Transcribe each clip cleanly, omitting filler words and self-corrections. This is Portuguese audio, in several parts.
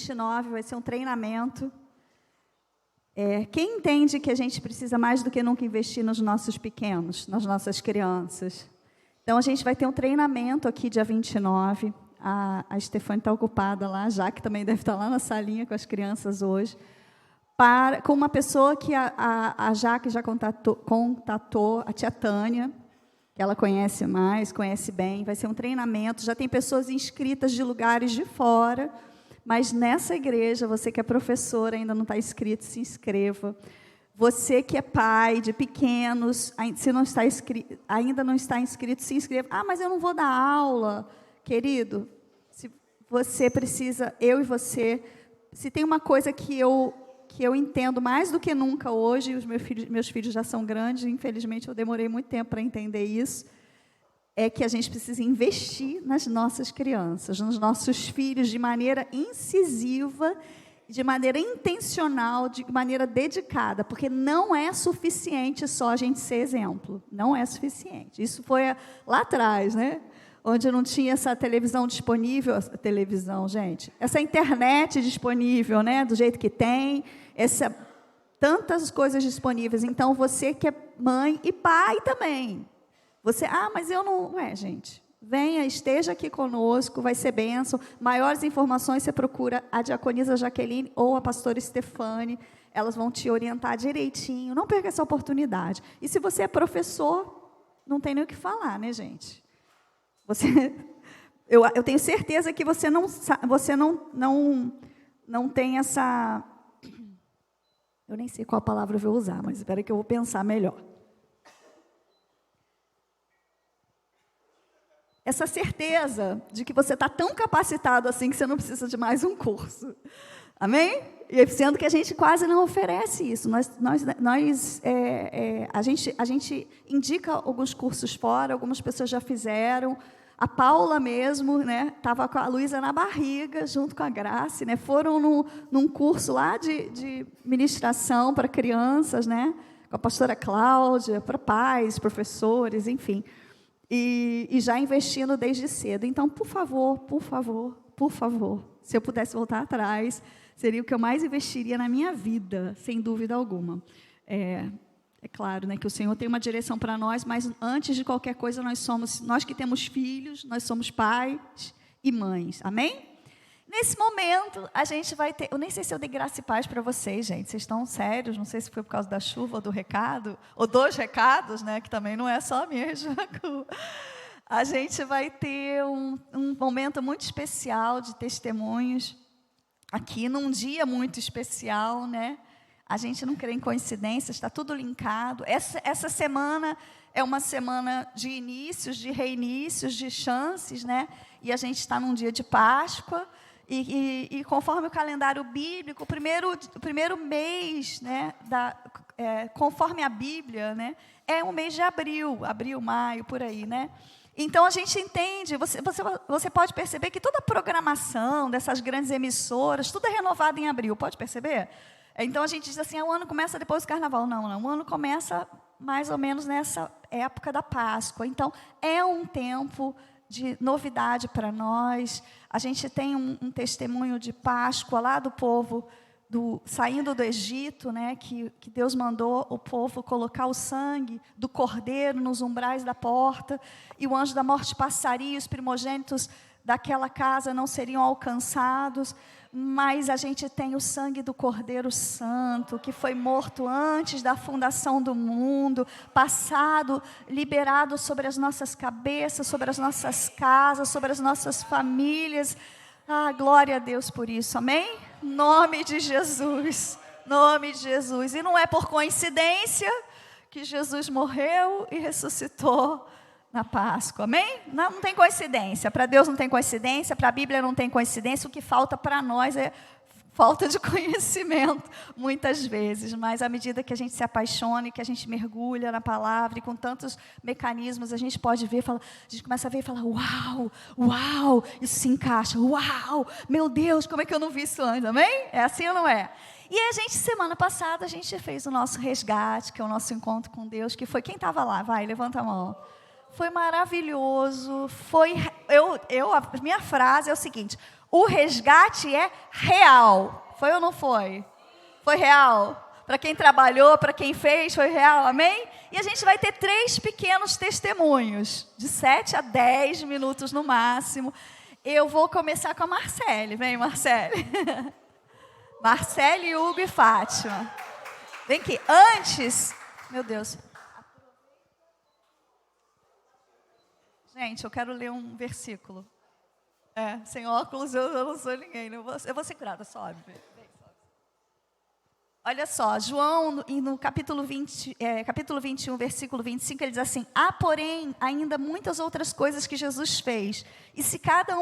29 vai ser um treinamento. Quem entende que a gente precisa mais do que nunca investir nos nossos pequenos, nas nossas crianças? Então, a gente vai ter um treinamento aqui, dia 29. A Stefane está ocupada lá, a Jaque também deve estar lá na salinha com as crianças hoje. Com uma pessoa que a Jaque já contatou, a tia Tânia, que ela conhece mais, conhece bem. Vai ser um treinamento, já tem pessoas inscritas de lugares de fora, mas nessa igreja, você que é professora, ainda não está inscrito, se inscreva. Você que é pai de pequenos, se não está ainda não está inscrito, se inscreva. Mas eu não vou dar aula. Querido, se você precisa, eu e você, se tem uma coisa que eu entendo mais do que nunca hoje, os meus filhos já são grandes, infelizmente eu demorei muito tempo para entender isso, é que a gente precisa investir nas nossas crianças, nos nossos filhos, de maneira incisiva, de maneira intencional, de maneira dedicada, porque não é suficiente só a gente ser exemplo, não é suficiente. Isso foi lá atrás, né? Onde não tinha essa televisão disponível, essa internet disponível, né? Do jeito que tem, tantas coisas disponíveis. Então, você que é mãe e pai também. Mas eu não... gente, venha, esteja aqui conosco, vai ser bênção. Maiores informações, você procura a diaconisa Jaqueline ou a pastora Stefane, elas vão te orientar direitinho, não perca essa oportunidade. E se você é professor, não tem nem o que falar, né, gente? Eu tenho certeza que você não tem essa... Eu nem sei qual palavra eu vou usar, mas espera que eu vou pensar melhor. Essa certeza de que você está tão capacitado assim que você não precisa de mais um curso. Amém? E sendo que a gente quase não oferece isso. A gente indica alguns cursos fora, algumas pessoas já fizeram. A Paula mesmo, né, estava com a Luísa na barriga, junto com a Grace, né, foram num curso lá de ministração para crianças, né, com a pastora Cláudia, para pais, professores, enfim. E já investindo desde cedo. Então, por favor, se eu pudesse voltar atrás, seria o que eu mais investiria na minha vida, sem dúvida alguma. É claro, né, que o Senhor tem uma direção para nós, mas antes de qualquer coisa, nós que temos filhos, nós somos pais e mães. Amém? Nesse momento, a gente vai ter... Eu nem sei se eu dei graça e paz para vocês, gente. Vocês estão sérios? Não sei se foi por causa da chuva ou do recado, ou dos recados, né, que também não é só a minha, Jacu. A gente vai ter um momento muito especial de testemunhos aqui, num dia muito especial, né? A gente não crê em coincidências, está tudo linkado. Essa semana é uma semana de inícios, de reinícios, de chances, né? E a gente está num dia de Páscoa. E conforme o calendário bíblico, o primeiro mês, né, conforme a Bíblia, né, é o mês de abril, maio, por aí, né? Então, a gente entende, você pode perceber que toda a programação dessas grandes emissoras, tudo é renovado em abril, pode perceber? Então, a gente diz assim, o ano começa depois do Carnaval. Não, o ano começa mais ou menos nessa época da Páscoa. Então, é um tempo de novidade para nós. A gente tem um testemunho de Páscoa lá do povo saindo do Egito, né, que Deus mandou o povo colocar o sangue do cordeiro nos umbrais da porta, e o anjo da morte passaria, os primogênitos daquela casa não seriam alcançados, mas a gente tem o sangue do Cordeiro Santo, que foi morto antes da fundação do mundo, passado, liberado sobre as nossas cabeças, sobre as nossas casas, sobre as nossas famílias. Glória a Deus por isso, amém? Nome de Jesus, nome de Jesus. E não é por coincidência que Jesus morreu e ressuscitou na Páscoa, amém? Não tem coincidência, para Deus não tem coincidência, para a Bíblia não tem coincidência, o que falta para nós é falta de conhecimento, muitas vezes, mas à medida que a gente se apaixona e que a gente mergulha na palavra, e com tantos mecanismos, a gente pode ver, a gente começa a ver e fala, uau, isso se encaixa, uau, meu Deus, como é que eu não vi isso antes, amém? É assim ou não é? E a gente, semana passada, a gente fez o nosso resgate, que é o nosso encontro com Deus, que foi, quem estava lá? Vai, levanta a mão. Foi maravilhoso, a minha frase é o seguinte, O resgate é real. Foi ou não foi? Foi real. Para quem trabalhou, para quem fez, foi real, amém? E a gente vai ter 3 pequenos testemunhos, de 7 a 10 minutos no máximo. Eu vou começar com a Marcele. Vem, Marcele. Marcele, Hugo e Fátima. Vem aqui. Antes, meu Deus. Gente, eu quero ler um versículo. Sem óculos eu não sou ninguém. Eu vou ser curada, sobe. Olha só, João, no capítulo 21, versículo 25, ele diz assim: há, porém, ainda muitas outras coisas que Jesus fez, e se cada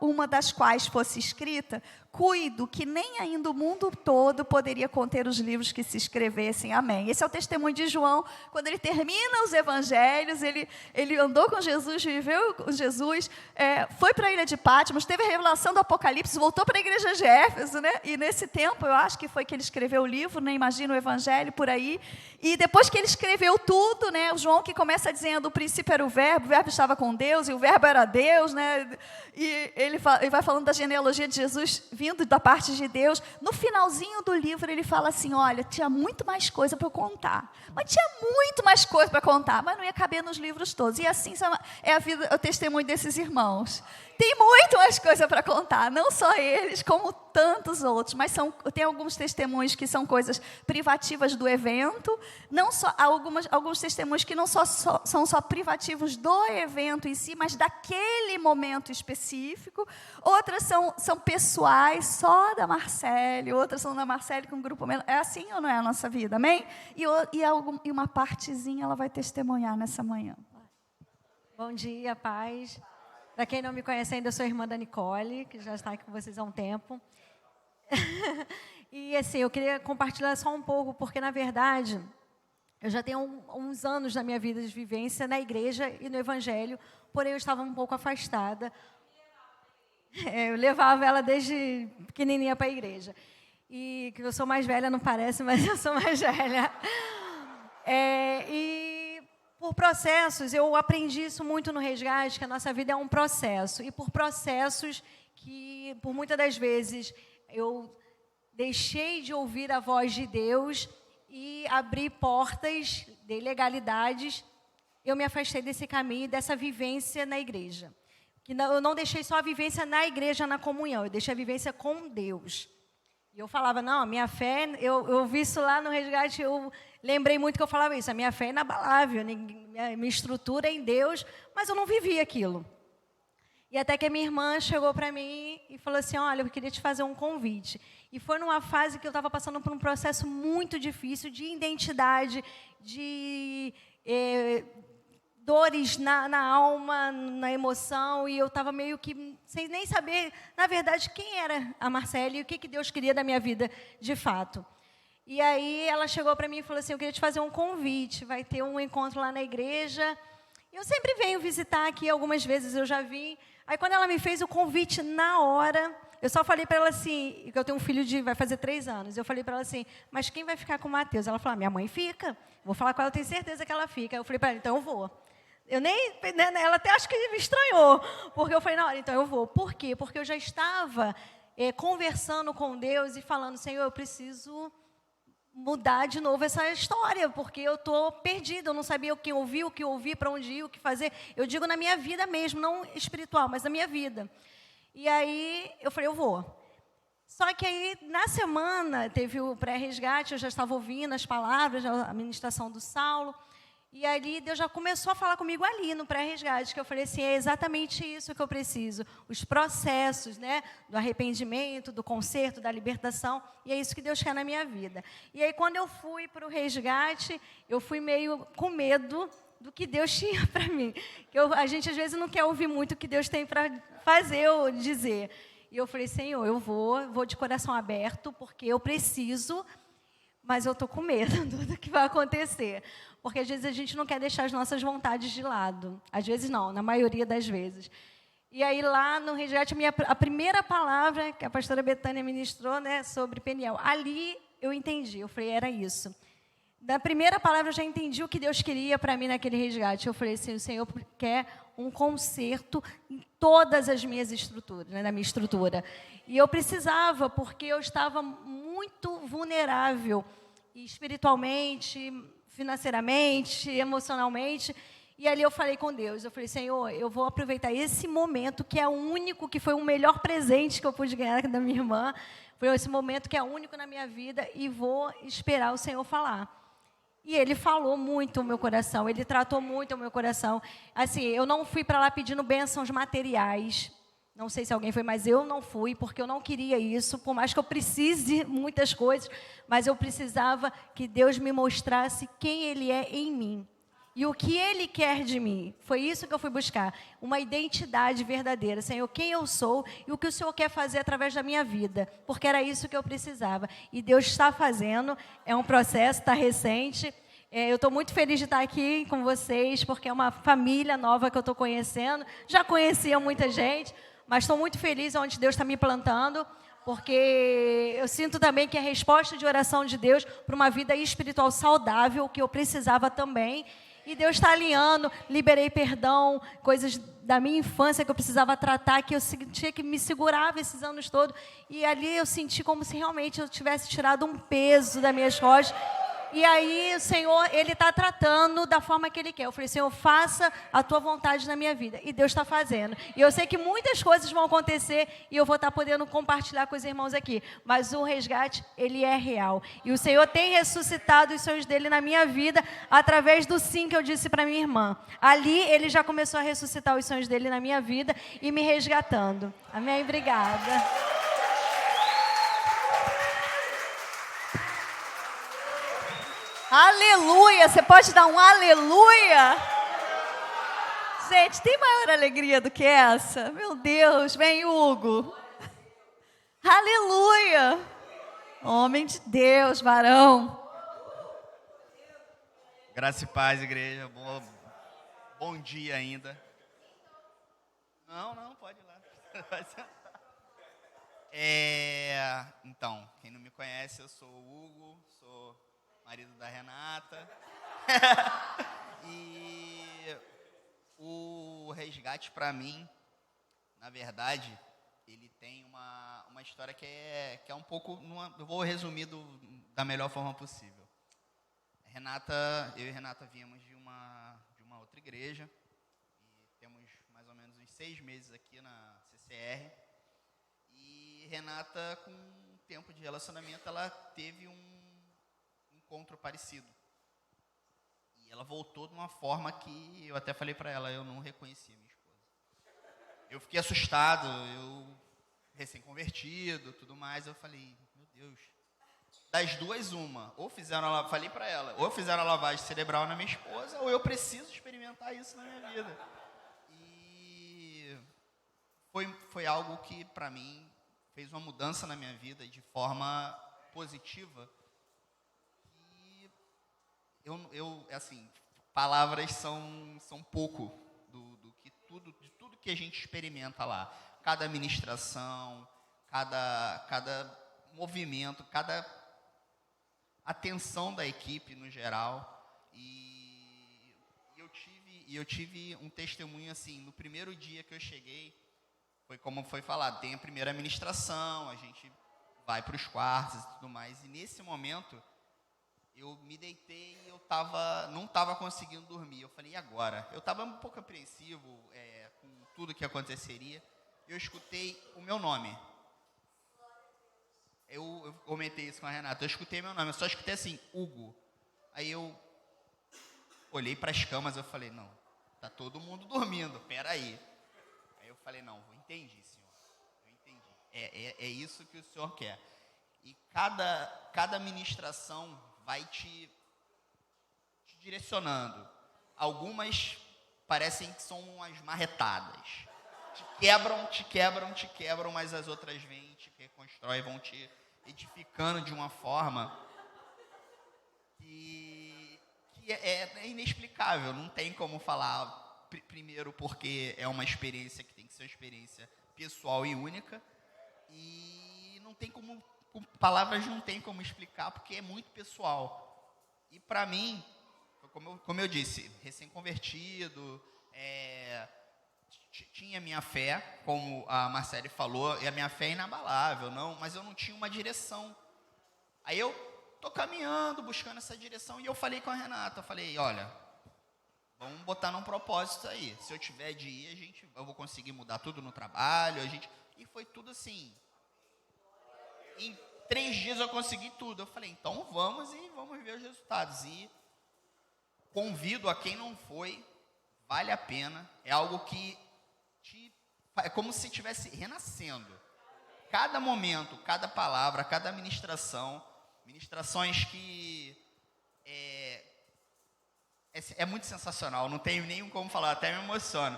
uma das quais fosse escrita, cuido que nem ainda o mundo todo poderia conter os livros que se escrevessem. Amém. Esse é o testemunho de João, quando ele termina os evangelhos, ele andou com Jesus, viveu com Jesus, foi para a ilha de Patmos, teve a revelação do Apocalipse, voltou para a igreja de Éfeso, né? E nesse tempo, eu acho que foi que ele escreveu o livro, né? Imagina o evangelho por aí. E depois que ele escreveu tudo, né? O João que começa dizendo: o princípio era o verbo estava com Deus, e o verbo era Deus, né? E ele vai falando da genealogia de Jesus vindo da parte de Deus. No finalzinho do livro ele fala assim: olha, tinha muito mais coisa para eu contar. Mas tinha muito mais coisa para contar, mas não ia caber nos livros todos. E assim é a vida, o testemunho desses irmãos. Tem muito mais coisa para contar, não só eles, como tantos outros, mas tem alguns testemunhos que são coisas privativas do evento, não só alguns testemunhos que não são só privativos do evento em si, mas daquele momento específico. Outras são pessoais, só da Marcele, outras são da Marcele com um grupo menor. É assim ou não é a nossa vida, amém? E uma partezinha ela vai testemunhar nessa manhã. Bom dia, paz. Para quem não me conhece ainda, eu sou irmã da Nicole, que já está aqui com vocês há um tempo. E assim, eu queria compartilhar só um pouco, porque na verdade, eu já tenho uns anos na minha vida de vivência na igreja e no evangelho, porém eu estava um pouco afastada. Eu levava ela desde pequenininha para a igreja. E que eu sou mais velha, não parece, mas eu sou mais velha. Por processos, eu aprendi isso muito no resgate, que a nossa vida é um processo. E por processos que, por muitas das vezes, eu deixei de ouvir a voz de Deus e abri portas de ilegalidades, eu me afastei desse caminho, dessa vivência na igreja. Eu não deixei só a vivência na igreja, na comunhão, eu deixei a vivência com Deus. E eu falava, não, a minha fé, eu vi isso lá no resgate, eu lembrei muito que eu falava isso, a minha fé é inabalável, minha estrutura é em Deus, mas eu não vivia aquilo. E até que a minha irmã chegou para mim e falou assim: olha, eu queria te fazer um convite. E foi numa fase que eu estava passando por um processo muito difícil de identidade, de dores na alma, na emoção, e eu estava meio que sem nem saber, na verdade, quem era a Marcele e o que Deus queria da minha vida de fato. E aí ela chegou para mim e falou assim: eu queria te fazer um convite, vai ter um encontro lá na igreja. Eu sempre venho visitar aqui, algumas vezes eu já vim. Aí quando ela me fez o convite na hora, eu só falei para ela assim, que eu tenho um filho vai fazer 3 anos, eu falei para ela assim: mas quem vai ficar com o Mateus? Ela falou: minha mãe fica, vou falar com ela, eu tenho certeza que ela fica. Eu falei para ela: então eu vou. Ela até acho que me estranhou, porque eu falei: não, então eu vou. Por quê? Porque eu já estava conversando com Deus e falando: Senhor, eu preciso mudar de novo essa história, porque eu estou perdida, eu não sabia o que ouvir, para onde ir, o que fazer. Eu digo na minha vida mesmo, não espiritual, mas na minha vida. E aí eu falei: eu vou. Só que aí, na semana, teve o pré-resgate, eu já estava ouvindo as palavras, a ministração do Saulo, e ali Deus já começou a falar comigo ali no pré-resgate, que eu falei assim: é exatamente isso que eu preciso, os processos, né, do arrependimento, do conserto, da libertação, e é isso que Deus quer na minha vida. E aí, quando eu fui para o resgate, eu fui meio com medo do que Deus tinha para mim. A gente, às vezes, não quer ouvir muito o que Deus tem para fazer ou dizer. E eu falei: Senhor, eu vou de coração aberto, porque eu preciso, mas eu estou com medo do que vai acontecer. Porque, às vezes, a gente não quer deixar as nossas vontades de lado. Às vezes, não, na maioria das vezes. E aí, lá no resgate, a primeira palavra que a pastora Betânia ministrou, né, sobre Peniel, ali eu entendi. Eu falei: era isso. Da primeira palavra, eu já entendi o que Deus queria para mim naquele resgate. Eu falei assim: o Senhor quer um conserto em todas as minhas estruturas, né, na minha estrutura. E eu precisava, porque eu estava muito vulnerável, espiritualmente, financeiramente, emocionalmente. E ali eu falei com Deus, eu falei, Senhor, eu vou aproveitar esse momento que é o único, que foi o melhor presente que eu pude ganhar da minha irmã, foi esse momento que é único na minha vida, e vou esperar o Senhor falar. E Ele falou muito o meu coração, Ele tratou muito o meu coração. Assim, eu não fui para lá pedindo bênçãos materiais, não sei se alguém foi, mas eu não fui, porque eu não queria isso, por mais que eu precise de muitas coisas, mas eu precisava que Deus me mostrasse quem Ele é em mim. E o que Ele quer de mim. Foi isso que eu fui buscar. Uma identidade verdadeira. Senhor, quem eu sou e o que o Senhor quer fazer através da minha vida. Porque era isso que eu precisava. E Deus está fazendo. É um processo, está recente. Eu estou muito feliz de estar aqui com vocês, porque é uma família nova que eu estou conhecendo. Já conhecia muita gente, mas estou muito feliz onde Deus está me plantando. Porque eu sinto também que é a resposta de oração de Deus para uma vida espiritual saudável, que eu precisava também. E Deus está alinhando, liberei perdão, coisas da minha infância que eu precisava tratar, que eu sentia que me segurava esses anos todos. E ali eu senti como se realmente eu tivesse tirado um peso das minhas costas. E aí o Senhor, Ele está tratando da forma que Ele quer. Eu falei, Senhor, faça a Tua vontade na minha vida. E Deus está fazendo. E eu sei que muitas coisas vão acontecer e eu vou estar podendo compartilhar com os irmãos aqui. Mas o resgate, ele é real. E o Senhor tem ressuscitado os sonhos dEle na minha vida através do sim que eu disse para minha irmã. Ali, Ele já começou a ressuscitar os sonhos dEle na minha vida e me resgatando. Amém? Obrigada. Aleluia! Você pode dar um aleluia? Gente, tem maior alegria do que essa? Meu Deus, vem Hugo. Aleluia! Homem de Deus, varão. Graça e paz, igreja. Bom dia ainda. Não, pode ir lá. Então, quem não me conhece, eu sou o Hugo, sou marido da Renata. E o resgate, para mim, na verdade, ele tem uma história que é um pouco... eu vou resumir da melhor forma possível. Eu e Renata viemos de uma outra igreja. E temos mais ou menos uns 6 meses aqui na CCR. E Renata, com um tempo de relacionamento, ela teve um encontro parecido. E ela voltou de uma forma que eu até falei para ela, eu não reconhecia minha esposa. Eu fiquei assustado, eu recém-convertido, tudo mais, eu falei, meu Deus, das duas uma, falei para ela, ou fizeram a lavagem cerebral na minha esposa, ou eu preciso experimentar isso na minha vida. E foi algo que, para mim, fez uma mudança na minha vida de forma positiva. Assim, palavras são pouco de tudo que a gente experimenta lá. Cada ministração, cada movimento, cada atenção da equipe no geral. E eu tive um testemunho assim, no primeiro dia que eu cheguei, foi como foi falado, tem a primeira ministração, a gente vai para os quartos e tudo mais. E nesse momento, eu me deitei e não estava conseguindo dormir. Eu falei, e agora? Eu estava um pouco apreensivo com tudo que aconteceria. Eu escutei o meu nome. Eu comentei isso com a Renata. Eu escutei meu nome, eu só escutei assim, Hugo. Aí eu olhei para as camas e eu falei, não, tá todo mundo dormindo, peraí. Aí eu falei, não, eu entendi, Senhor. Eu entendi. É isso que o Senhor quer. E cada ministração vai te direcionando. Algumas parecem que são umas marretadas. Te quebram, mas as outras vêm, te reconstroem, vão te edificando de uma forma que é inexplicável. Não tem como falar, primeiro, porque é uma experiência que tem que ser uma experiência pessoal e única. E não tem como... palavras não tem como explicar, porque é muito pessoal. E para mim, como eu disse, recém-convertido, tinha minha fé, como a Marcele falou, e a minha fé é inabalável, não, mas eu não tinha uma direção. Aí eu tô caminhando, buscando essa direção, e eu falei com a Renata, eu falei, olha, vamos botar num propósito aí. Se eu tiver de ir, eu vou conseguir mudar tudo no trabalho, e foi tudo assim. Em 3 dias eu consegui tudo. Eu falei, então vamos ver os resultados. E convido a quem não foi, vale a pena. É algo que é como se estivesse renascendo. Cada momento, cada palavra, cada ministrações que é muito sensacional. Não tenho nem como falar, até me emociono.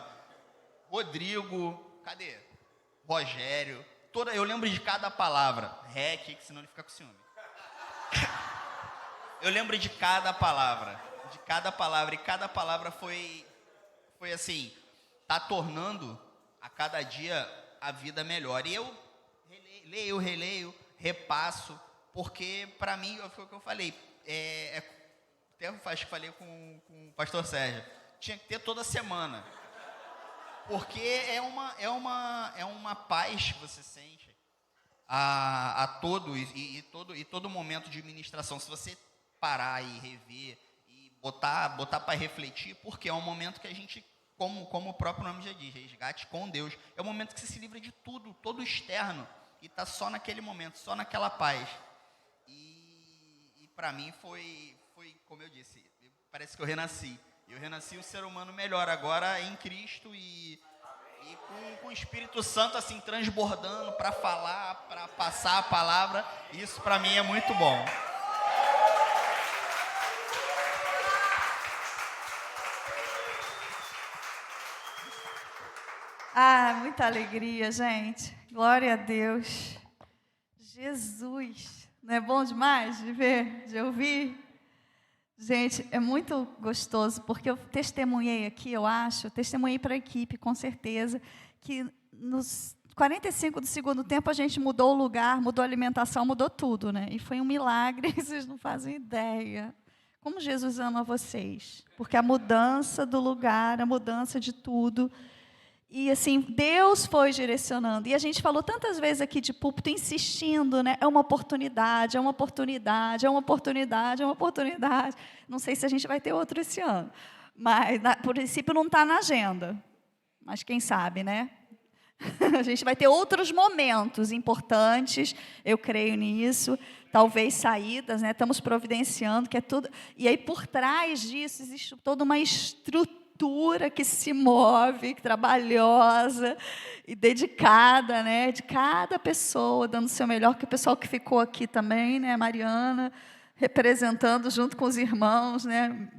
Rodrigo, cadê? Rogério, eu lembro de cada palavra. Que senão ele fica com ciúme. Eu lembro de cada palavra, e cada palavra foi assim, tá tornando a cada dia a vida melhor. E eu releio, repasso, porque para mim, foi o que eu falei, até acho que falei com o pastor Sérgio, tinha que ter toda semana, porque é uma paz que você sente a todo momento de ministração. Se você parar e rever e botar para refletir, porque é um momento que a gente, como o próprio nome já diz, resgate com Deus, é um momento que você se livra de tudo, todo externo, e está só naquele momento, só naquela paz. E para mim foi, como eu disse, parece que eu renasci um ser humano melhor agora em Cristo, e com o Espírito Santo assim transbordando para falar, para passar a palavra. Isso para mim é muito bom. Muita alegria, gente. Glória a Deus. Jesus. Não é bom demais de ver, de ouvir? Gente, é muito gostoso, porque eu testemunhei aqui, testemunhei para a equipe, com certeza, que nos 45 do segundo tempo a gente mudou o lugar, mudou a alimentação, mudou tudo, né? E foi um milagre, vocês não fazem ideia. Como Jesus ama vocês. Porque a mudança do lugar, a mudança de tudo. E assim, Deus foi direcionando. E a gente falou tantas vezes aqui de púlpito, insistindo, né? É uma oportunidade, é uma oportunidade, é uma oportunidade, é uma oportunidade. Não sei se a gente vai ter outro esse ano. Mas, por princípio, não está na agenda. Mas quem sabe, né? A gente vai ter outros momentos importantes, eu creio nisso. Talvez saídas, né? Estamos providenciando, que é tudo. E aí, por trás disso, existe toda uma estrutura que se move, trabalhosa e dedicada, né, de cada pessoa, dando o seu melhor, que o pessoal que ficou aqui também, né, Mariana, representando junto com os irmãos, né,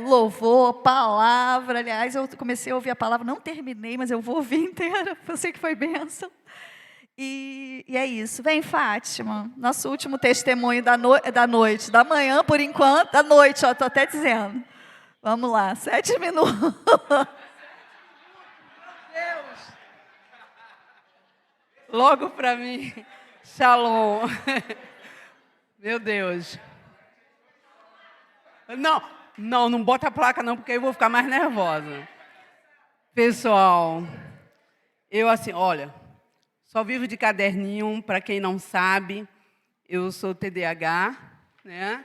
louvor, palavra. Aliás, eu comecei a ouvir a palavra, não terminei, mas eu vou ouvir inteira, eu sei que foi bênção. E é isso. Vem, Fátima, nosso último testemunho da noite, da manhã, por enquanto, da noite, estou até dizendo. Vamos lá, 7 minutos. Meu Deus! Logo para mim, Shalom. Meu Deus. Não bota a placa não, porque eu vou ficar mais nervosa. Pessoal, eu assim, olha, só vivo de caderninho, para quem não sabe, eu sou TDAH, né?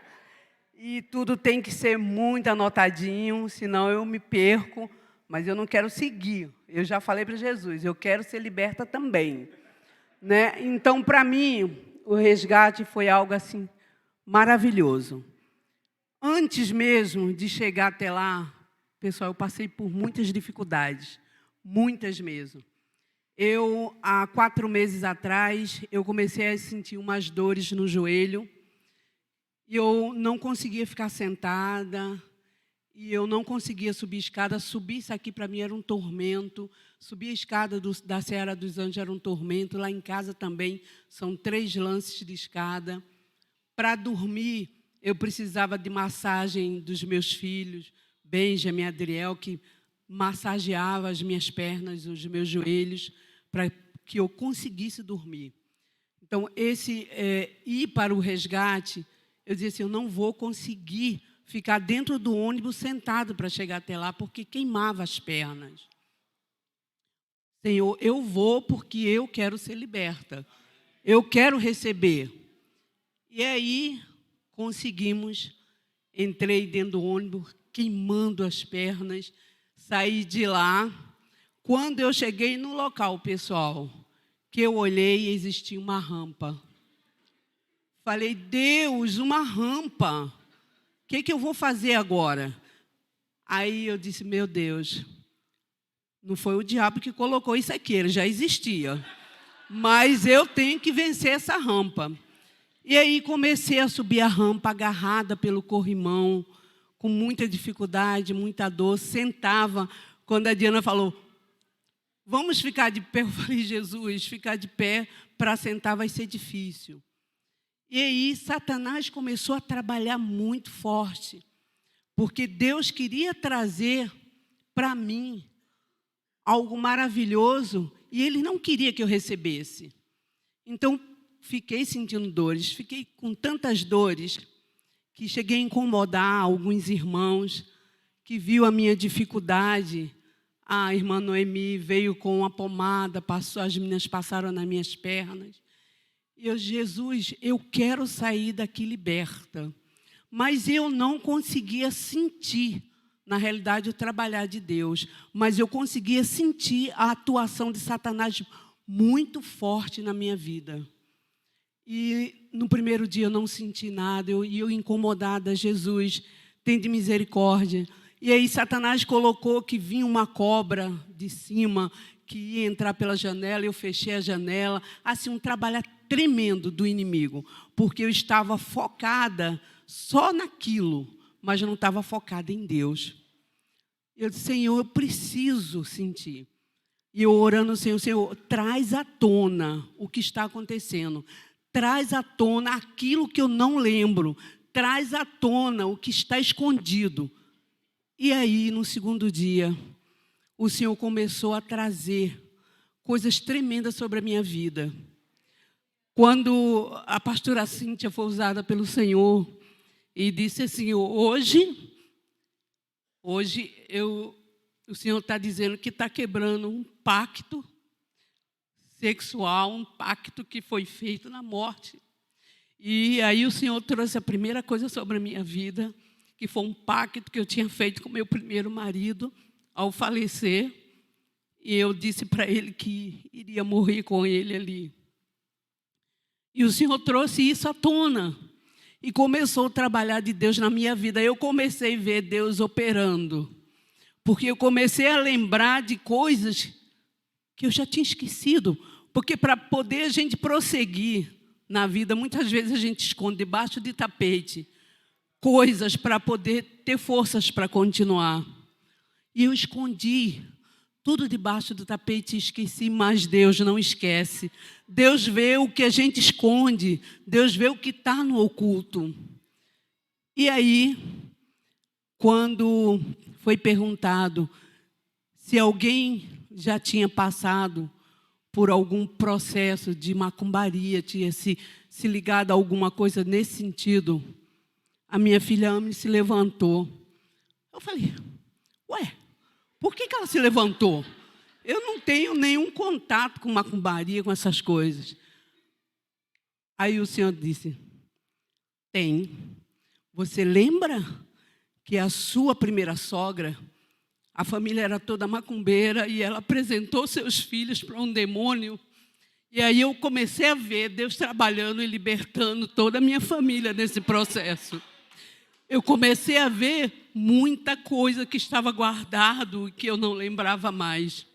E tudo tem que ser muito anotadinho, senão eu me perco, mas eu não quero seguir. Eu já falei para Jesus, eu quero ser liberta também, né? Então, para mim, o resgate foi algo assim maravilhoso. Antes mesmo de chegar até lá, pessoal, eu passei por muitas dificuldades, muitas mesmo. Há 4 meses atrás, eu comecei a sentir umas dores no joelho, e eu não conseguia ficar sentada, e eu não conseguia subir a escada. Subir isso aqui para mim era um tormento. Subir a escada da Serra dos Anjos era um tormento. Lá em casa também são 3 lances de escada. Para dormir, eu precisava de massagem dos meus filhos, Benjamin e Adriel, que massageava as minhas pernas, os meus joelhos, para que eu conseguisse dormir. Então, ir para o resgate, eu dizia assim, eu não vou conseguir ficar dentro do ônibus sentado para chegar até lá, porque queimava as pernas. Senhor, eu vou porque eu quero ser liberta. Eu quero receber. E aí, conseguimos. Entrei dentro do ônibus, queimando as pernas. Saí de lá. Quando eu cheguei no local, pessoal, que eu olhei, existia uma rampa. Falei, Deus, uma rampa. O que eu vou fazer agora? Aí eu disse, meu Deus, não foi o diabo que colocou isso aqui, ele já existia. Mas eu tenho que vencer essa rampa. E aí comecei a subir a rampa, agarrada pelo corrimão, com muita dificuldade, muita dor. Sentava, quando a Diana falou, vamos ficar de pé. Eu falei, Jesus, ficar de pé para sentar vai ser difícil. E aí Satanás começou a trabalhar muito forte, porque Deus queria trazer para mim algo maravilhoso e Ele não queria que eu recebesse. Então, fiquei sentindo dores, fiquei com tantas dores que cheguei a incomodar alguns irmãos que viu a minha dificuldade. A irmã Noemi veio com uma pomada, as meninas passaram nas minhas pernas. E eu, Jesus, eu quero sair daqui liberta. Mas eu não conseguia sentir, na realidade, o trabalhar de Deus. Mas eu conseguia sentir a atuação de Satanás muito forte na minha vida. E no primeiro dia eu não senti nada, eu incomodada, Jesus, tem de misericórdia. E aí Satanás colocou que vinha uma cobra de cima, que ia entrar pela janela, eu fechei a janela. Assim, um trabalho tremendo do inimigo, porque eu estava focada só naquilo, mas não estava focada em Deus. Eu disse, Senhor, eu preciso sentir. E eu orando, Senhor, traz à tona o que está acontecendo. Traz à tona aquilo que eu não lembro. Traz à tona o que está escondido. E aí, no segundo dia, o Senhor começou a trazer coisas tremendas sobre a minha vida. Quando a pastora Cíntia foi usada pelo Senhor e disse assim, hoje o Senhor está dizendo que está quebrando um pacto sexual, um pacto que foi feito na morte. E aí o Senhor trouxe a primeira coisa sobre a minha vida, que foi um pacto que eu tinha feito com meu primeiro marido ao falecer. E eu disse para ele que iria morrer com ele ali. E o Senhor trouxe isso à tona. E começou o trabalhar de Deus na minha vida. Eu comecei a ver Deus operando. Porque eu comecei a lembrar de coisas que eu já tinha esquecido. Porque para poder a gente prosseguir na vida, muitas vezes a gente esconde debaixo de tapete coisas para poder ter forças para continuar. E eu escondi tudo debaixo do tapete e esqueci, mas Deus não esquece. Deus vê o que a gente esconde, Deus vê o que está no oculto. E aí, quando foi perguntado se alguém já tinha passado por algum processo de macumbaria, tinha se ligado a alguma coisa nesse sentido, a minha filha Ame se levantou. Eu falei, ué, por que ela se levantou? Eu não tenho nenhum contato com macumbaria, com essas coisas. Aí o Senhor disse, tem. Você lembra que a sua primeira sogra, a família era toda macumbeira e ela apresentou seus filhos para um demônio? E aí eu comecei a ver Deus trabalhando e libertando toda a minha família nesse processo. Eu comecei a ver muita coisa que estava guardado e que eu não lembrava mais.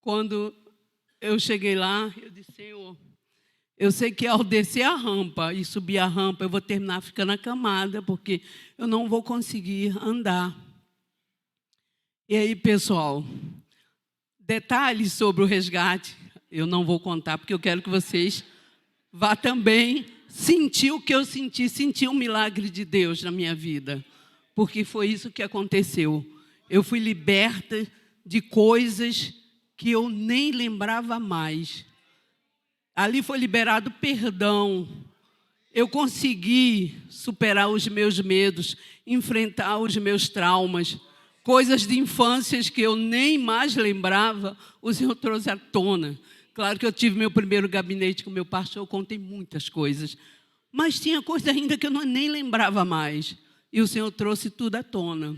Quando eu cheguei lá, eu disse, Senhor, eu sei que ao descer a rampa e subir a rampa, eu vou terminar ficando acamada, porque eu não vou conseguir andar. E aí, pessoal, detalhes sobre o resgate, eu não vou contar, porque eu quero que vocês vá também sentir o que eu senti, sentir o milagre de Deus na minha vida. Porque foi isso que aconteceu. Eu fui liberta de coisas que eu nem lembrava mais. Ali foi liberado perdão. Eu consegui superar os meus medos, enfrentar os meus traumas. coisas de infâncias que eu nem mais lembrava, o Senhor trouxe à tona. Claro que eu tive meu primeiro gabinete com meu pastor, eu contei muitas coisas, mas tinha coisa ainda que eu nem lembrava mais. E o Senhor trouxe tudo à tona.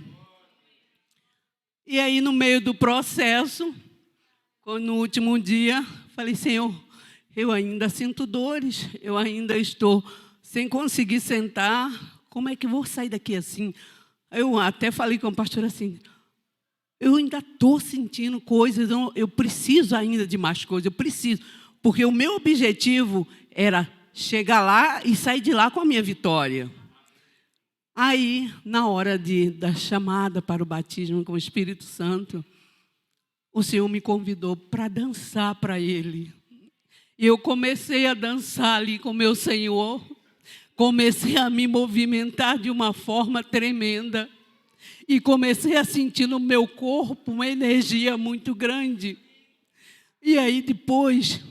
E aí, no meio do processo, no último dia, falei, Senhor, eu ainda sinto dores, eu ainda estou sem conseguir sentar, como é que eu vou sair daqui assim? Eu até falei com o pastor assim, eu ainda estou sentindo coisas, eu preciso ainda de mais coisas, eu preciso. Porque o meu objetivo era chegar lá e sair de lá com a minha vitória. Aí, na hora da chamada para o batismo com o Espírito Santo, o Senhor me convidou para dançar para Ele. E eu comecei a dançar ali com o meu Senhor, comecei a me movimentar de uma forma tremenda. E comecei a sentir no meu corpo uma energia muito grande. E aí, depois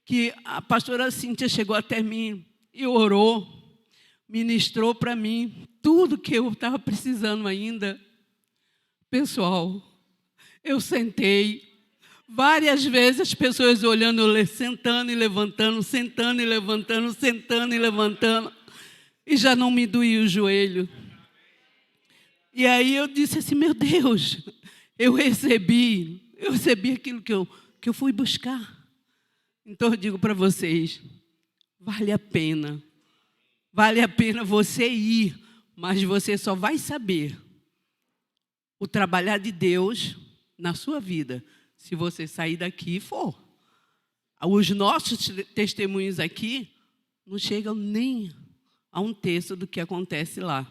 que a pastora Cíntia chegou até mim e orou, ministrou para mim tudo que eu estava precisando ainda. Pessoal, eu sentei. Várias vezes as pessoas olhando, eu sentando e levantando, sentando e levantando, sentando e levantando. E já não me doía o joelho. E aí eu disse assim, meu Deus, eu recebi aquilo que eu fui buscar. Então eu digo para vocês, vale a pena você ir, mas você só vai saber o trabalhar de Deus na sua vida, se você sair daqui e for. Os nossos testemunhos aqui não chegam nem a um terço do que acontece lá.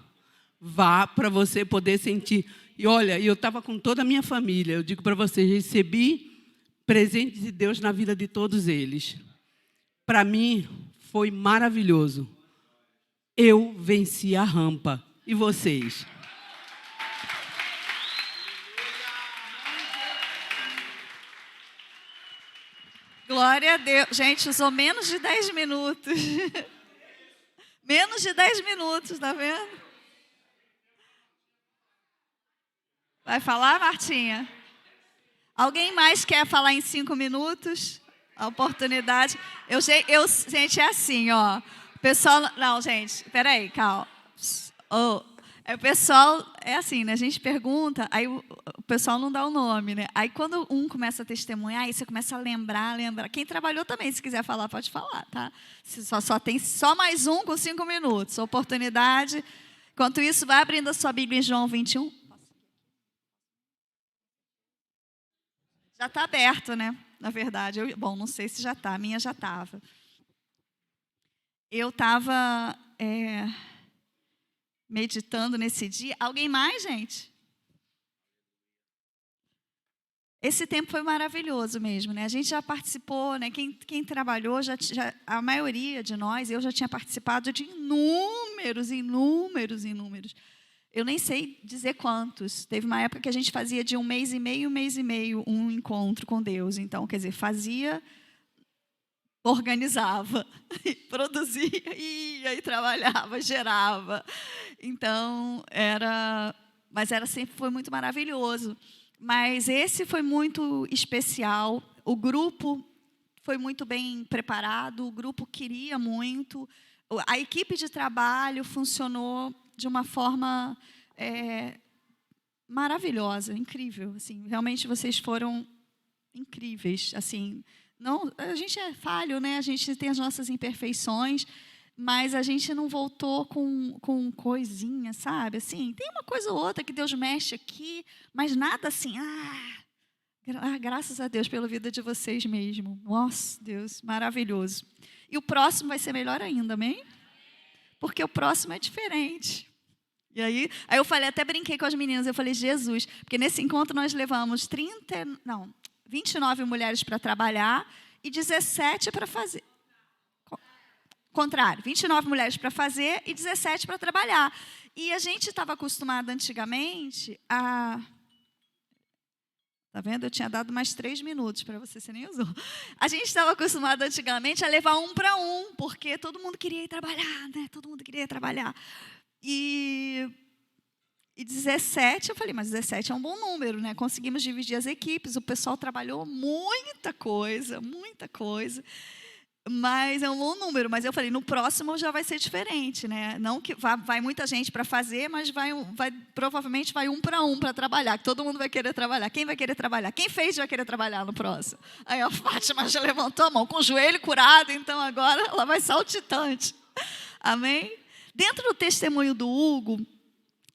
Vá para você poder sentir. E olha, eu estava com toda a minha família. Eu digo para vocês, recebi presente de Deus na vida de todos eles. Para mim, foi maravilhoso. Eu venci a rampa. E vocês? Glória a Deus. Gente, usou menos de 10 minutos. Menos de 10 minutos, tá vendo? Vai falar, Martinha? Alguém mais quer falar em 5 minutos? A oportunidade. Gente, é assim, ó. O pessoal... Não, gente, peraí, calma. O pessoal, é assim, né? A gente pergunta, aí o pessoal não dá o nome, né? Aí quando um começa a testemunhar, aí você começa a lembrar. Quem trabalhou também, se quiser falar, pode falar, tá? Tem só mais um com 5 minutos. Oportunidade. Enquanto isso, vai abrindo a sua Bíblia em João 21. Já está aberto, né? Na verdade. Bom, não sei se já está. A minha já estava. Eu estava meditando nesse dia. Alguém mais, gente? Esse tempo foi maravilhoso mesmo, né? A gente já participou, né? Quem trabalhou, a maioria de nós, eu já tinha participado de inúmeros. Eu nem sei dizer quantos. Teve uma época que a gente fazia de 1 mês e meio, um encontro com Deus. Então, quer dizer, fazia, organizava, produzia, ia e trabalhava, gerava. Então, sempre foi muito maravilhoso. Mas esse foi muito especial. O grupo foi muito bem preparado, o grupo queria muito. A equipe de trabalho funcionou de uma forma maravilhosa, incrível. Assim, realmente vocês foram incríveis. Assim, não, a gente é falho, né? A gente tem as nossas imperfeições, mas a gente não voltou com coisinha, sabe? Assim, tem uma coisa ou outra que Deus mexe aqui, mas nada assim. Graças a Deus pela vida de vocês mesmo. Nossa, Deus, maravilhoso. E o próximo vai ser melhor ainda, amém? Porque o próximo é diferente. E aí eu falei, até brinquei com as meninas, eu falei, Jesus, porque nesse encontro nós levamos 29 mulheres para trabalhar e 17 para fazer. Contrário, 29 mulheres para fazer e 17 para trabalhar. E a gente estava acostumado antigamente a... Tá vendo? Eu tinha dado mais 3 minutos para você nem usou. A gente estava acostumado antigamente a levar 1 para 1, porque todo mundo queria ir trabalhar, né? Todo mundo queria ir trabalhar. E E 17, eu falei, mas 17 é um bom número, né? Conseguimos dividir as equipes, o pessoal trabalhou muita coisa, mas é um bom número. Mas eu falei, no próximo já vai ser diferente, né? Não que vai muita gente para fazer, mas provavelmente vai um para trabalhar, que todo mundo vai querer trabalhar. Quem vai querer trabalhar? Quem fez vai querer trabalhar no próximo? Aí a Fátima já levantou a mão, com o joelho curado, então agora ela vai saltitante. Amém? Dentro do testemunho do Hugo,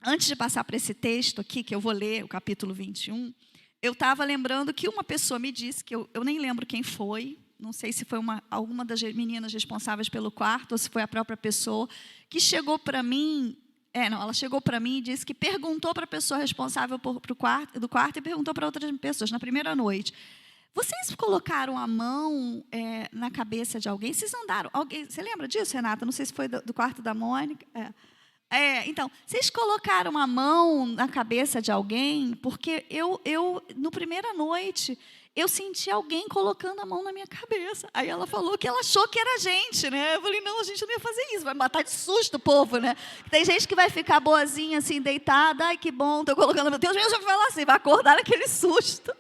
antes de passar para esse texto aqui, que eu vou ler, o capítulo 21, eu estava lembrando que uma pessoa me disse, que eu nem lembro quem foi, não sei se foi alguma das meninas responsáveis pelo quarto, ou se foi a própria pessoa, que chegou para mim, ela chegou para mim e disse que perguntou para a pessoa responsável do quarto e perguntou para outras pessoas, na primeira noite, vocês colocaram a mão na cabeça de alguém? Vocês andaram? Você lembra disso, Renata? Não sei se foi do quarto da Mônica. Então, vocês colocaram a mão na cabeça de alguém? Porque no primeira noite, eu senti alguém colocando a mão na minha cabeça. Aí ela falou que ela achou que era a gente, né? Eu falei, não, a gente não ia fazer isso, vai matar de susto o povo, né? Tem gente que vai ficar boazinha, assim, deitada, ai, que bom, estou colocando, meu Deus, mesmo vai falar assim, vai acordar naquele susto.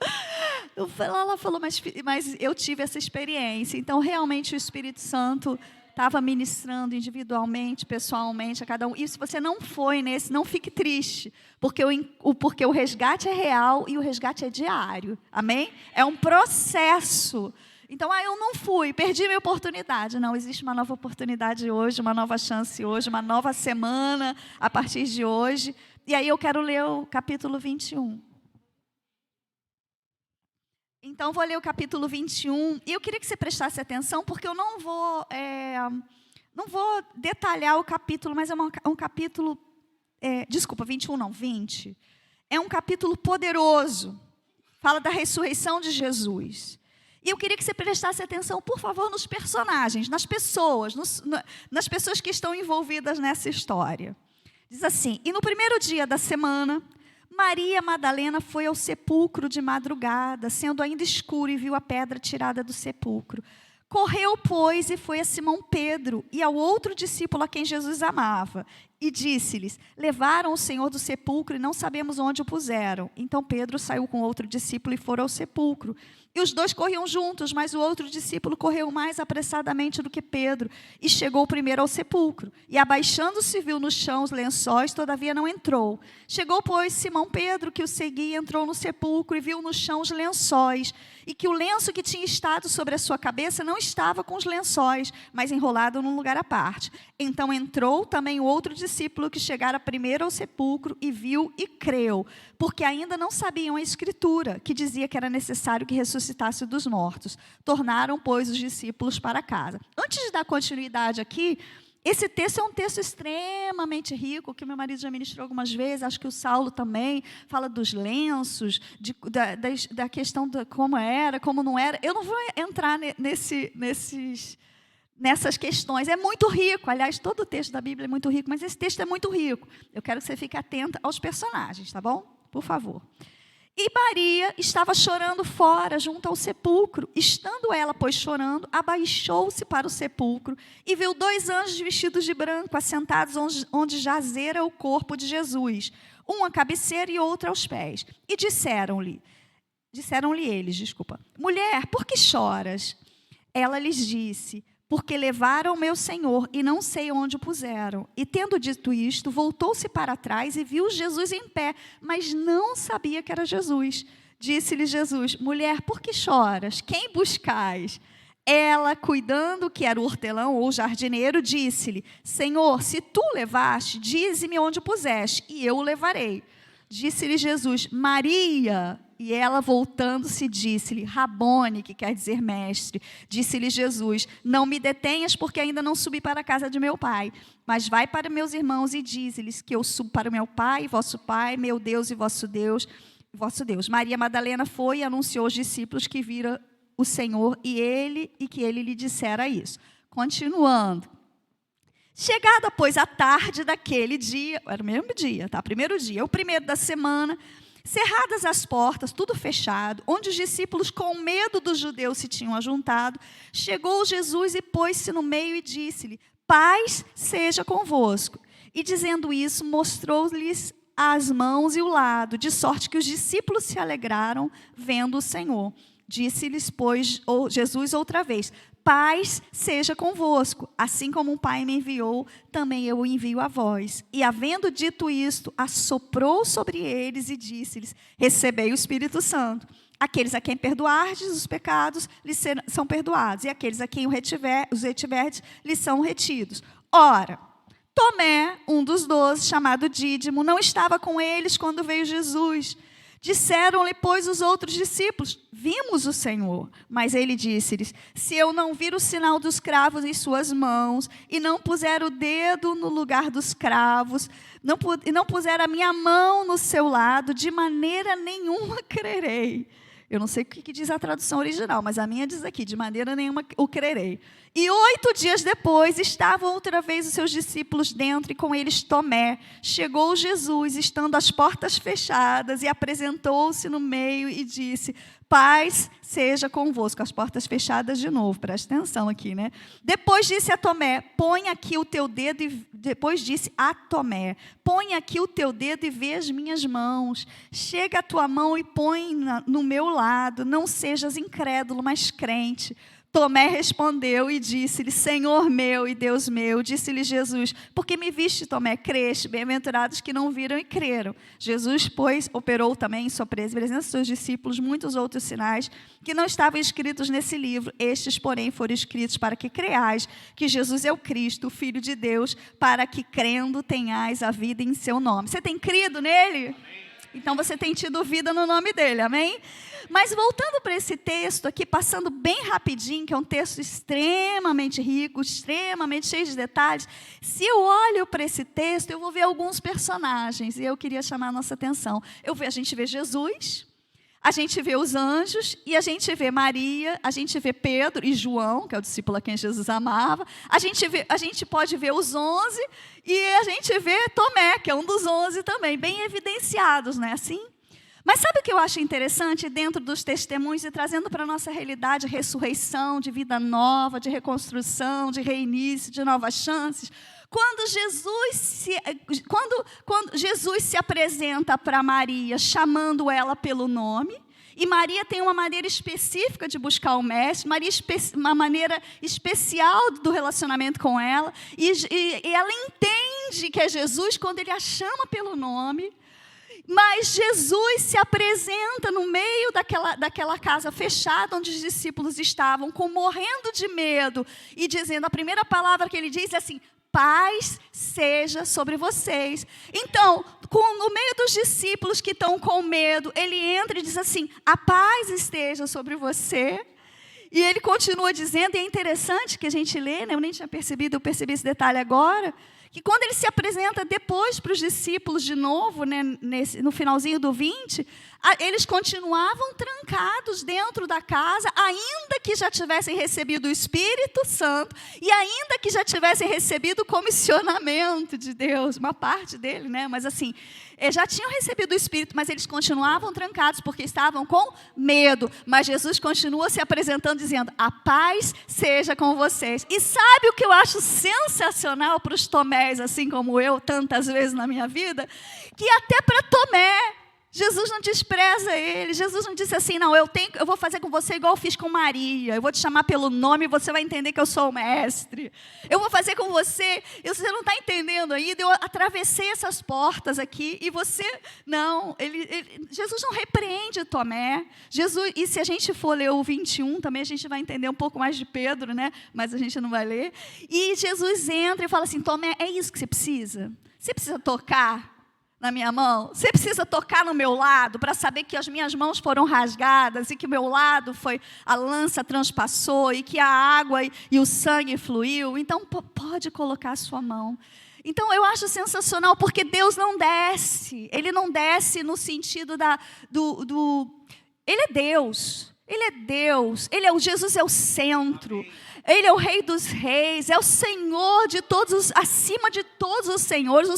Ela falou, mas eu tive essa experiência. Então, realmente, o Espírito Santo estava ministrando individualmente, pessoalmente a cada um. E se você não foi nesse, não fique triste, porque o resgate é real e o resgate é diário. Amém? É um processo. Então, eu não fui, perdi minha oportunidade. Não, existe uma nova oportunidade hoje, uma nova chance hoje, uma nova semana a partir de hoje. E aí eu quero ler o capítulo 21. Então, vou ler o capítulo 21, e eu queria que você prestasse atenção, porque eu não vou detalhar o capítulo, mas é um capítulo, 21 não, 20. É um capítulo poderoso, fala da ressurreição de Jesus. E eu queria que você prestasse atenção, por favor, nos personagens, nas pessoas, nas pessoas que estão envolvidas nessa história. Diz assim, e no primeiro dia da semana, Maria Madalena foi ao sepulcro de madrugada, sendo ainda escuro, e viu a pedra tirada do sepulcro. Correu, pois, e foi a Simão Pedro e ao outro discípulo a quem Jesus amava. E disse-lhes, levaram o Senhor do sepulcro e não sabemos onde o puseram. Então Pedro saiu com outro discípulo e foram ao sepulcro. E os dois corriam juntos, mas o outro discípulo correu mais apressadamente do que Pedro e chegou primeiro ao sepulcro. E abaixando-se viu no chão os lençóis, todavia não entrou. Chegou, pois, Simão Pedro, que o seguia, entrou no sepulcro e viu no chão os lençóis, e que o lenço que tinha estado sobre a sua cabeça não estava com os lençóis, mas enrolado num lugar à parte. Então entrou também o outro discípulo que chegara primeiro ao sepulcro e viu e creu, porque ainda não sabiam a Escritura, que dizia que era necessário que ressuscitasse dos mortos. Tornaram, pois, os discípulos para casa. Antes de dar continuidade aqui, esse texto é um texto extremamente rico, que meu marido já ministrou algumas vezes, acho que o Saulo também, fala dos lenços, da questão de como era, como não era. Eu não vou entrar nessas questões, é muito rico, aliás, todo o texto da Bíblia é muito rico, mas esse texto é muito rico. Eu quero que você fique atenta aos personagens, tá bom? Por favor. E Maria estava chorando fora, junto ao sepulcro. Estando ela, pois, chorando, abaixou-se para o sepulcro e viu 2 anjos vestidos de branco, assentados onde jazera o corpo de Jesus, um à cabeceira e outro aos pés. E disseram-lhe eles, mulher, por que choras? Ela lhes disse, porque levaram meu Senhor e não sei onde o puseram. E tendo dito isto, voltou-se para trás e viu Jesus em pé, mas não sabia que era Jesus. Disse-lhe Jesus, mulher, por que choras? Quem buscais? Ela, cuidando que era o hortelão ou o jardineiro, disse-lhe, Senhor, se tu o levaste, dize-me onde o puseste, e eu o levarei. Disse-lhe Jesus, Maria. E ela, voltando-se, disse-lhe, Rabone, que quer dizer mestre. Disse-lhe Jesus, não me detenhas, porque ainda não subi para a casa de meu pai. Mas vai para meus irmãos e dize-lhes que eu subo para o meu pai, vosso pai, meu Deus e vosso Deus. Maria Madalena foi e anunciou aos discípulos que vira o Senhor e que ele lhe dissera isso. Continuando. Chegada, pois, a tarde daquele dia, era o mesmo dia, tá? Primeiro dia, o primeiro da semana, cerradas as portas, tudo fechado, onde os discípulos, com medo dos judeus, se tinham ajuntado, chegou Jesus e pôs-se no meio e disse-lhe, paz seja convosco. E dizendo isso, mostrou-lhes as mãos e o lado, de sorte que os discípulos se alegraram vendo o Senhor. Disse-lhes, pois, Jesus outra vez: paz seja convosco, assim como o Pai me enviou, também eu o envio a vós. E havendo dito isto, assoprou sobre eles e disse-lhes: recebei o Espírito Santo. Aqueles a quem perdoardes os pecados, lhes são perdoados, e aqueles a quem os retiverdes, lhes são retidos. Ora, Tomé, um dos 12, chamado Dídimo, não estava com eles quando veio Jesus. Disseram-lhe, pois, os outros discípulos: vimos o Senhor. Mas ele disse-lhes: se eu não vir o sinal dos cravos em suas mãos, e não puser o dedo no lugar dos cravos, e não puser a minha mão no seu lado, de maneira nenhuma crerei. Eu não sei o que diz a tradução original, mas a minha diz aqui: de maneira nenhuma o crerei. E 8 dias depois, estavam outra vez os seus discípulos dentro, e com eles Tomé. Chegou Jesus, estando as portas fechadas, e apresentou-se no meio e disse: paz seja convosco. As portas fechadas de novo, presta atenção aqui, né? Depois disse a Tomé: põe aqui o teu dedo, depois disse a Tomé: põe aqui o teu dedo e vê as minhas mãos. Chega a tua mão e põe no meu lado. Não sejas incrédulo, mas crente. Tomé respondeu e disse-lhe: Senhor meu e Deus meu. Disse-lhe Jesus: porque me viste, Tomé, creste, bem-aventurados que não viram e creram. Jesus, pois, operou também em sua presença dos seus discípulos muitos outros sinais que não estavam escritos nesse livro. Estes, porém, foram escritos para que creais que Jesus é o Cristo, o Filho de Deus, para que crendo tenhais a vida em seu nome. Você tem crido nele? Amém. Então você tem tido vida no nome dele, amém? Mas voltando para esse texto aqui, passando bem rapidinho, que é um texto extremamente rico, extremamente cheio de detalhes. Se eu olho para esse texto, eu vou ver alguns personagens, e eu queria chamar a nossa atenção. A gente vê Jesus, a gente vê os anjos, e a gente vê Maria, a gente vê Pedro e João, que é o discípulo a quem Jesus amava. A gente pode ver os 11, e a gente vê Tomé, que é um dos 11 também, bem evidenciados, não é assim? Mas sabe o que eu acho interessante dentro dos testemunhos e trazendo para a nossa realidade ressurreição, de vida nova, de reconstrução, de reinício, de novas chances? Quando Jesus se apresenta para Maria, chamando ela pelo nome, e Maria tem uma maneira específica de buscar o mestre, uma maneira especial do relacionamento com ela, e ela entende que é Jesus quando ele a chama pelo nome. Mas Jesus se apresenta no meio daquela casa fechada onde os discípulos estavam, morrendo de medo, e dizendo, a primeira palavra que ele diz é assim: paz seja sobre vocês. Então, no meio dos discípulos que estão com medo, ele entra e diz assim: a paz esteja sobre você. E ele continua dizendo, e é interessante que a gente lê, né? Eu nem tinha percebido, eu percebi esse detalhe agora, que quando ele se apresenta depois para os discípulos de novo, né, no finalzinho do 20, eles continuavam trancados dentro da casa, ainda que já tivessem recebido o Espírito Santo, e ainda que já tivessem recebido o comissionamento de Deus, uma parte dele, né, mas assim, já tinham recebido o Espírito, mas eles continuavam trancados porque estavam com medo. Mas Jesus continua se apresentando dizendo: a paz seja com vocês. E sabe o que eu acho sensacional para os Tomés, assim como eu, tantas vezes na minha vida? Que até para Tomé, Jesus não despreza ele. Jesus não disse assim: não, eu vou fazer com você igual eu fiz com Maria. Eu vou te chamar pelo nome e você vai entender que eu sou o mestre. Eu vou fazer com você. Você não está entendendo ainda. Eu atravessei essas portas aqui e você... Não, Jesus não repreende Tomé. E se a gente for ler o 21, também a gente vai entender um pouco mais de Pedro, né? Mas a gente não vai ler. E Jesus entra e fala assim: Tomé, é isso que você precisa? Você precisa tocar na minha mão? Você precisa tocar no meu lado para saber que as minhas mãos foram rasgadas e que o meu lado a lança transpassou e que a água e o sangue fluiu? Então pode colocar a sua mão. Então eu acho sensacional, porque Deus não desce. Ele não desce no sentido Ele é Deus. Ele é Deus. Jesus é o centro. Ele é o Rei dos Reis, é o Senhor de todos, acima de todos os senhores.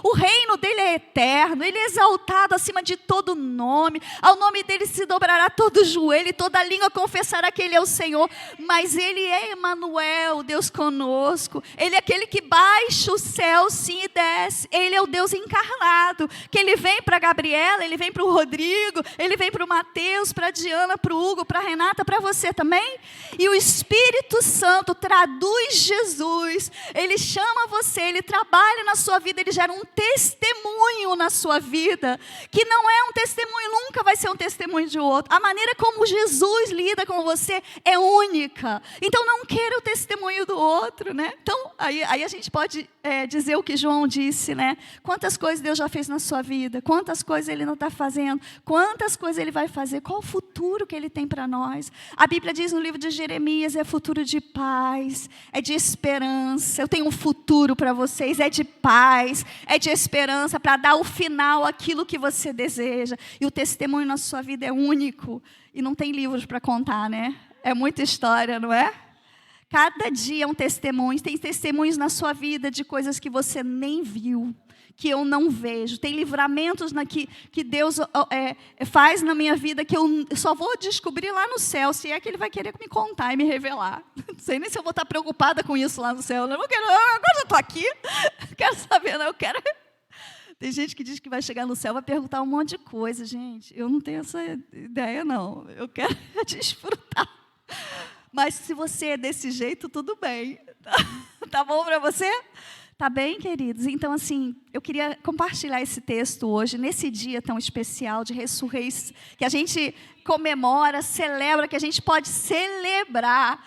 O reino dele é eterno, ele é exaltado acima de todo nome. Ao nome dele se dobrará todo joelho e toda língua confessará que ele é o Senhor. Mas ele é Emanuel, Deus conosco. Ele é aquele que baixa o céu, sim, e desce. Ele é o Deus encarnado, que ele vem para Gabriela, ele vem para o Rodrigo, ele vem para o Mateus, para a Diana, para o Hugo, para a Renata, para você também. E o Espírito Santo traduz Jesus, ele chama você, ele trabalha na sua vida, ele gera um testemunho na sua vida, que não é um testemunho, nunca vai ser um testemunho de outro. A maneira como Jesus lida com você é única. Então não queira o testemunho do outro, né? Então aí a gente pode dizer o que João disse, né? Quantas coisas Deus já fez na sua vida, quantas coisas ele não está fazendo, quantas coisas ele vai fazer, qual o futuro que ele tem para nós. A Bíblia diz no livro de Jeremias, é futuro de paz, é de esperança. Eu tenho um futuro para vocês, é de paz, é de esperança, para dar o final àquilo que você deseja. E o testemunho na sua vida é único, e não tem livros para contar, né? É muita história, não é? Cada dia é um testemunho. Tem testemunhos na sua vida de coisas que você nem viu, que eu não vejo. Tem livramentos que Deus faz na minha vida que eu só vou descobrir lá no céu, se é que Ele vai querer me contar e me revelar. Não sei nem se eu vou estar preocupada com isso lá no céu. Eu agora já estou aqui, não quero saber, não, eu quero... Tem gente que diz que vai chegar no céu e vai perguntar um monte de coisa. Gente, eu não tenho essa ideia, não. Eu quero desfrutar. Mas se você é desse jeito, tudo bem. Tá bom para você? Tá bem, queridos? Então, assim, eu queria compartilhar esse texto hoje, nesse dia tão especial de ressurreição, que a gente comemora, celebra, que a gente pode celebrar.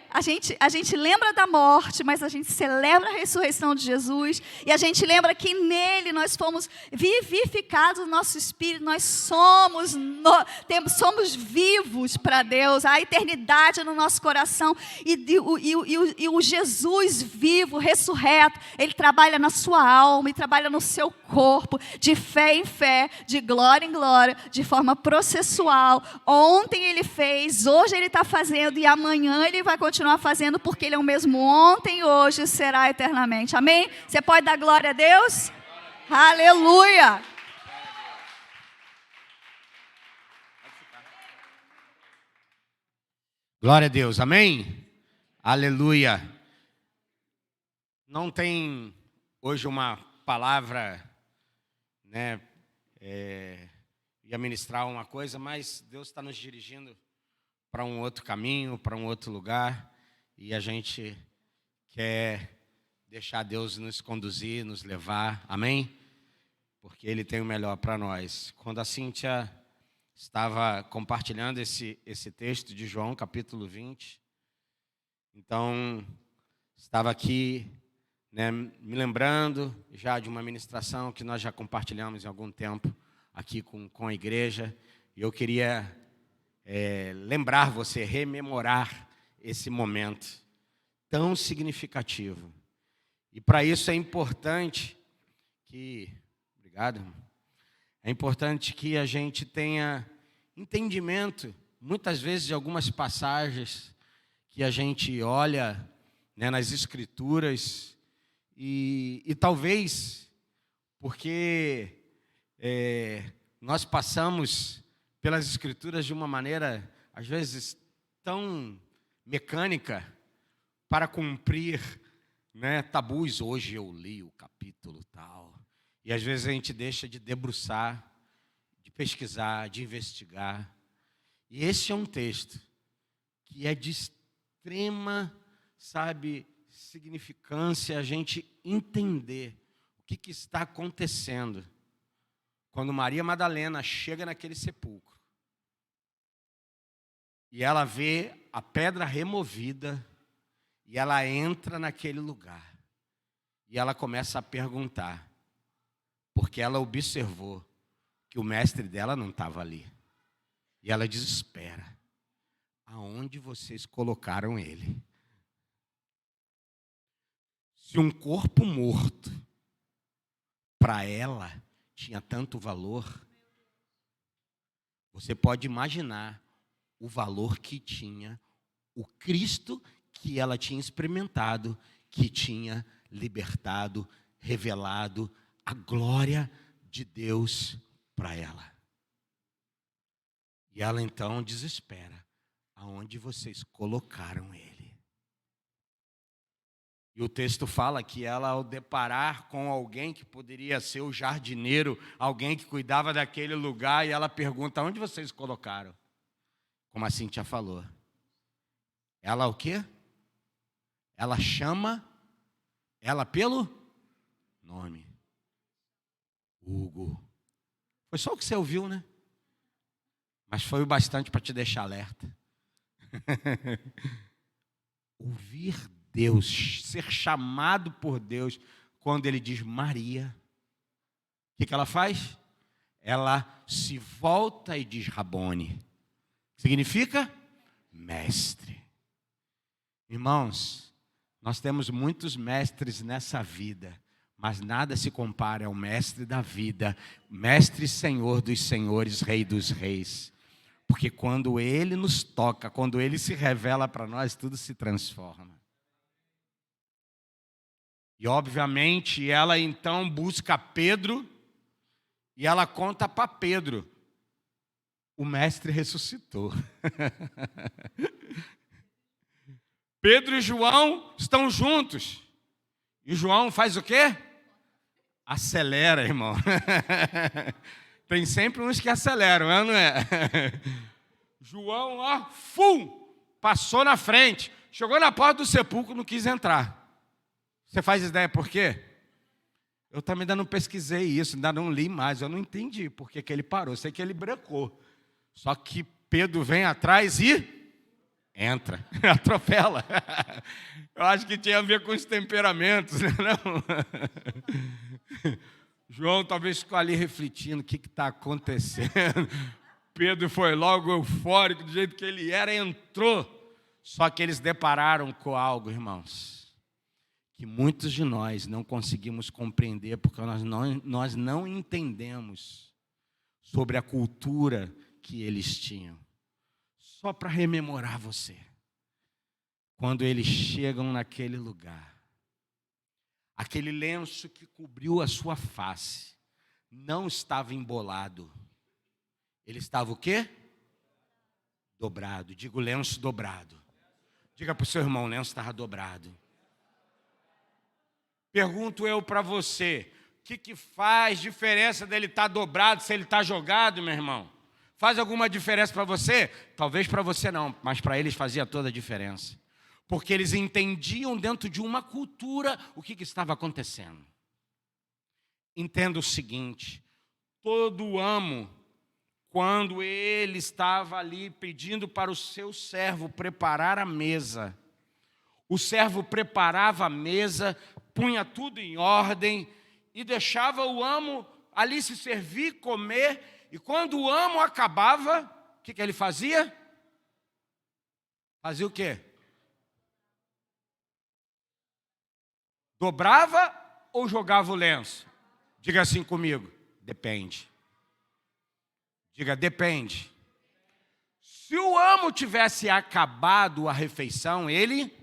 A gente lembra da morte, mas a gente celebra a ressurreição de Jesus, e a gente lembra que nele nós fomos vivificados no nosso espírito, nós somos vivos para Deus, a eternidade no nosso coração, e o Jesus vivo, ressurreto, ele trabalha na sua alma e trabalha no seu corpo, de fé em fé, de glória em glória, de forma processual. Ontem ele fez, hoje ele está fazendo e amanhã ele vai continuar fazendo, porque ele é o mesmo ontem, hoje e será eternamente. Amém? Você pode dar glória a Deus? Aleluia! Glória a Deus, amém? Aleluia! Não tem hoje uma palavra, né, ia ministrar uma coisa, mas Deus está nos dirigindo para um outro caminho, para um outro lugar, e a gente quer deixar Deus nos conduzir, nos levar, amém? Porque Ele tem o melhor para nós. Quando a Cíntia estava compartilhando esse texto de João, capítulo 20, então, estava aqui, né, me lembrando já de uma ministração que nós já compartilhamos em algum tempo, aqui com a igreja, e eu queria lembrar você, rememorar esse momento tão significativo. E para isso é importante que, obrigado, é importante que a gente tenha entendimento, muitas vezes, de algumas passagens que a gente olha, né, nas Escrituras, e talvez porque nós passamos pelas Escrituras de uma maneira, às vezes, tão mecânica, para cumprir, né, tabus. Hoje eu li o capítulo tal. E às vezes a gente deixa de debruçar, de pesquisar, de investigar. E esse é um texto que é de extrema, significância a gente entender o que está acontecendo quando Maria Madalena chega naquele sepulcro e ela vê a pedra removida e ela entra naquele lugar e ela começa a perguntar, porque ela observou que o mestre dela não estava ali, e ela desespera: aonde vocês colocaram ele? Se um corpo morto para ela tinha tanto valor, você pode imaginar o valor que tinha o Cristo que ela tinha experimentado, que tinha libertado, revelado a glória de Deus para ela. E ela então desespera. Aonde vocês colocaram ele? E o texto fala que ela, ao deparar com alguém que poderia ser o jardineiro, alguém que cuidava daquele lugar, e ela pergunta: onde vocês colocaram? Como a Cíntia falou. Ela o quê? Ela chama ela pelo nome. Hugo. Foi só o que você ouviu, né? Mas foi o bastante para te deixar alerta. Ouvir Deus, ser chamado por Deus, quando Ele diz Maria, o que ela faz? Ela se volta e diz Rabone. Significa mestre. Irmãos, nós temos muitos mestres nessa vida, mas nada se compara ao mestre da vida, mestre Senhor dos senhores, Rei dos reis. Porque quando Ele nos toca, quando Ele se revela para nós, tudo se transforma. E obviamente ela então busca Pedro e ela conta para Pedro: o mestre ressuscitou. Pedro e João estão juntos. E João faz o quê? Acelera, irmão. Tem sempre uns que aceleram, não é? João, ó, passou na frente. Chegou na porta do sepulcro, não quis entrar. Você faz ideia por quê? Eu também ainda não pesquisei isso, ainda não li mais. Eu não entendi por que ele parou. Sei que ele brecou. Só que Pedro vem atrás e entra, atropela. Eu acho que tinha a ver com os temperamentos, né? Não? João talvez ficou ali refletindo o que está acontecendo. Pedro foi logo eufórico, do jeito que ele era, entrou. Só que eles depararam com algo, irmãos, que muitos de nós não conseguimos compreender, porque nós não entendemos sobre a cultura que eles tinham. Só para rememorar você, quando eles chegam naquele lugar, aquele lenço que cobriu a sua face não estava embolado. Ele estava o quê? Dobrado. Diga o lenço dobrado. Diga para o seu irmão, o lenço estava dobrado. Pergunto eu para você, o que faz diferença dele estar dobrado se ele está jogado, meu irmão? Faz alguma diferença para você? Talvez para você não, mas para eles fazia toda a diferença. Porque eles entendiam dentro de uma cultura o que estava acontecendo. Entenda o seguinte: todo amo, quando ele estava ali pedindo para o seu servo preparar a mesa, o servo preparava a mesa, punha tudo em ordem e deixava o amo ali se servir, comer. E quando o amo acabava, o que ele fazia? Fazia o quê? Dobrava ou jogava o lenço? Diga assim comigo: depende. Diga, depende. Se o amo tivesse acabado a refeição, ele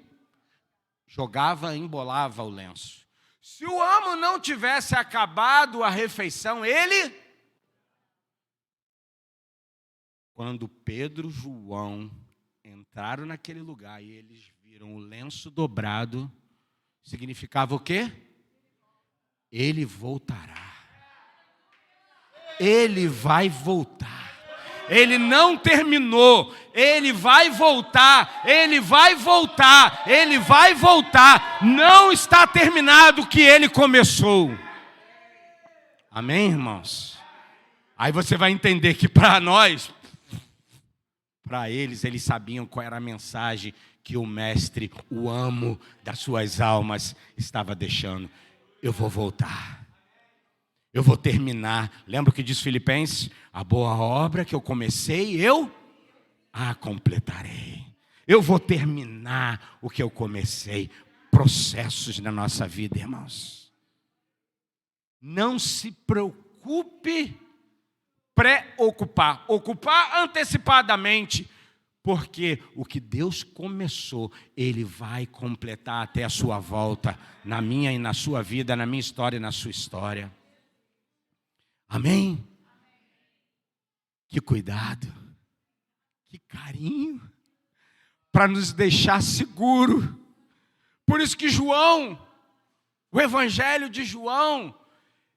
jogava, embolava o lenço. Se o amo não tivesse acabado a refeição, ele... Quando Pedro e João entraram naquele lugar e eles viram o lenço dobrado, significava o quê? Ele voltará. Ele vai voltar. Ele não terminou. Ele vai voltar. Ele vai voltar. Ele vai voltar. Não está terminado o que ele começou. Amém, irmãos? Aí você vai entender que para nós, para eles sabiam qual era a mensagem que o mestre, o amo das suas almas, estava deixando. Eu vou voltar. Eu vou terminar. Lembra o que diz Filipenses? A boa obra que eu comecei, eu a completarei. Eu vou terminar o que eu comecei. Processos na nossa vida, irmãos. Não se preocupe preocupar. Ocupar antecipadamente. Porque o que Deus começou, Ele vai completar até a sua volta, na minha e na sua vida, na minha história e na sua história. Amém? Que cuidado, que carinho, para nos deixar seguro. Por isso que João, o Evangelho de João,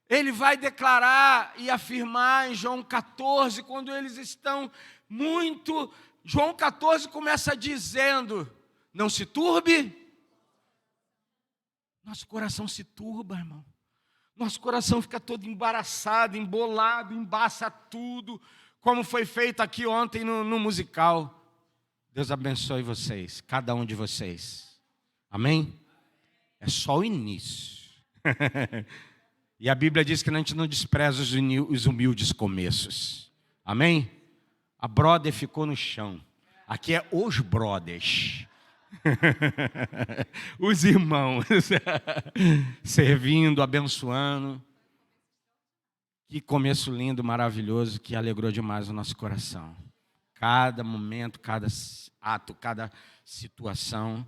ele vai declarar e afirmar em João 14, quando eles estão muito... João 14 começa dizendo, não se turbe. Nosso coração se turba, irmão. Nosso coração fica todo embaraçado, embolado, embaça tudo, como foi feito aqui ontem no musical. Deus abençoe vocês, cada um de vocês. Amém? É só o início. E a Bíblia diz que a gente não despreza os humildes começos. Amém? A brother ficou no chão. Aqui é os brothers. Os irmãos. Servindo, abençoando. Que começo lindo, maravilhoso, que alegrou demais o nosso coração. Cada momento, cada ato, cada situação.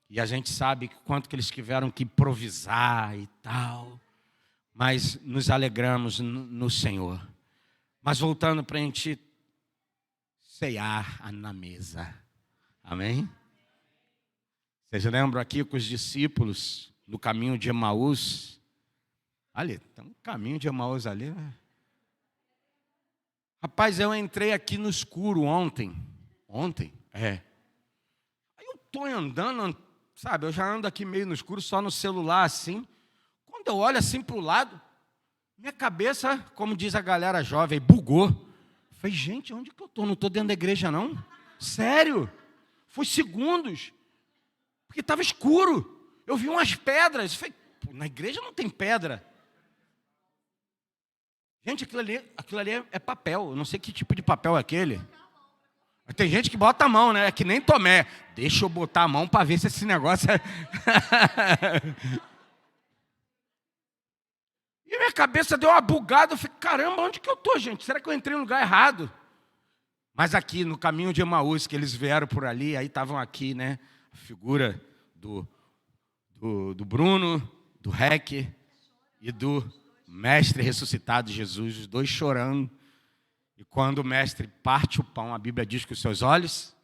E a gente sabe quanto que eles tiveram que improvisar e tal. Mas nos alegramos no Senhor. Mas voltando para a gente ceiar na mesa. Amém? Vocês lembram aqui com os discípulos no caminho de Emaús? Ali, tem um caminho de Emaús ali. Né? Rapaz, eu entrei aqui no escuro ontem. Ontem? É. Aí eu estou andando, sabe, eu já ando aqui meio no escuro, só no celular assim. Quando eu olho assim para o lado, minha cabeça, como diz a galera jovem, bugou. Eu falei, gente, onde que eu estou? Não estou dentro da igreja, não? Sério? Foi segundos. Porque estava escuro. Eu vi umas pedras. Eu falei, na igreja não tem pedra. Gente, aquilo ali é papel. Eu não sei que tipo de papel é aquele. Tem gente que bota a mão, né? É que nem Tomé. Deixa eu botar a mão para ver se esse negócio é... E minha cabeça deu uma bugada. Eu falei, caramba, onde que eu estou, gente? Será que eu entrei no lugar errado? Mas aqui, no caminho de Emaús, que eles vieram por ali, aí estavam aqui, né? A figura do Bruno, do Rec e do mestre ressuscitado Jesus, os dois chorando. E quando o mestre parte o pão, a Bíblia diz que os seus olhos...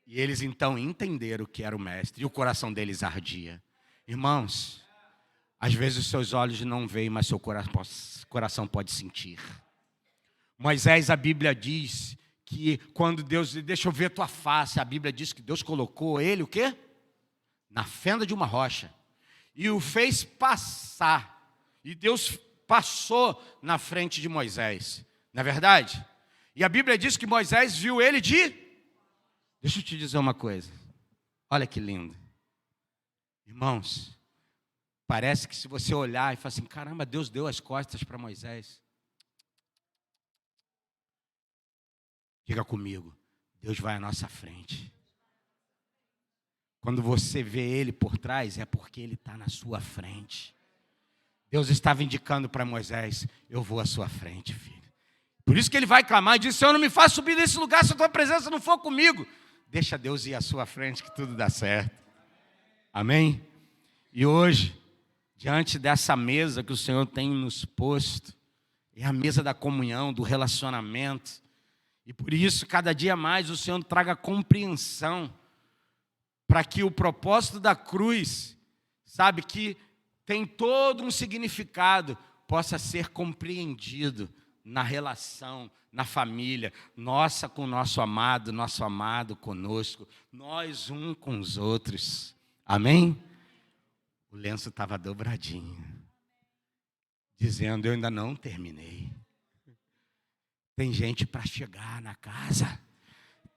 E eles então entenderam que era o mestre, e o coração deles ardia. Irmãos... Às vezes os seus olhos não veem, mas seu coração pode sentir. Moisés, a Bíblia diz que quando Deus diz, deixa eu ver tua face, a Bíblia diz que Deus colocou ele, o quê? Na fenda de uma rocha. E o fez passar. E Deus passou na frente de Moisés. Não é verdade? E a Bíblia diz que Moisés viu ele de... Deixa eu te dizer uma coisa. Olha que lindo. Irmãos... Parece que se você olhar e falar assim, caramba, Deus deu as costas para Moisés. Diga comigo, Deus vai à nossa frente. Quando você vê Ele por trás, é porque Ele está na sua frente. Deus estava indicando para Moisés, eu vou à sua frente, filho. Por isso que ele vai clamar e diz, Senhor, não me faça subir nesse lugar se a tua presença não for comigo. Deixa Deus ir à sua frente que tudo dá certo. Amém? E hoje... Diante dessa mesa que o Senhor tem nos posto, é a mesa da comunhão, do relacionamento. E por isso, cada dia mais, o Senhor traga compreensão para que o propósito da cruz, sabe, que tem todo um significado, possa ser compreendido na relação, na família, nossa com o nosso amado conosco, nós um com os outros. Amém? O lenço estava dobradinho, dizendo, eu ainda não terminei. Tem gente para chegar na casa,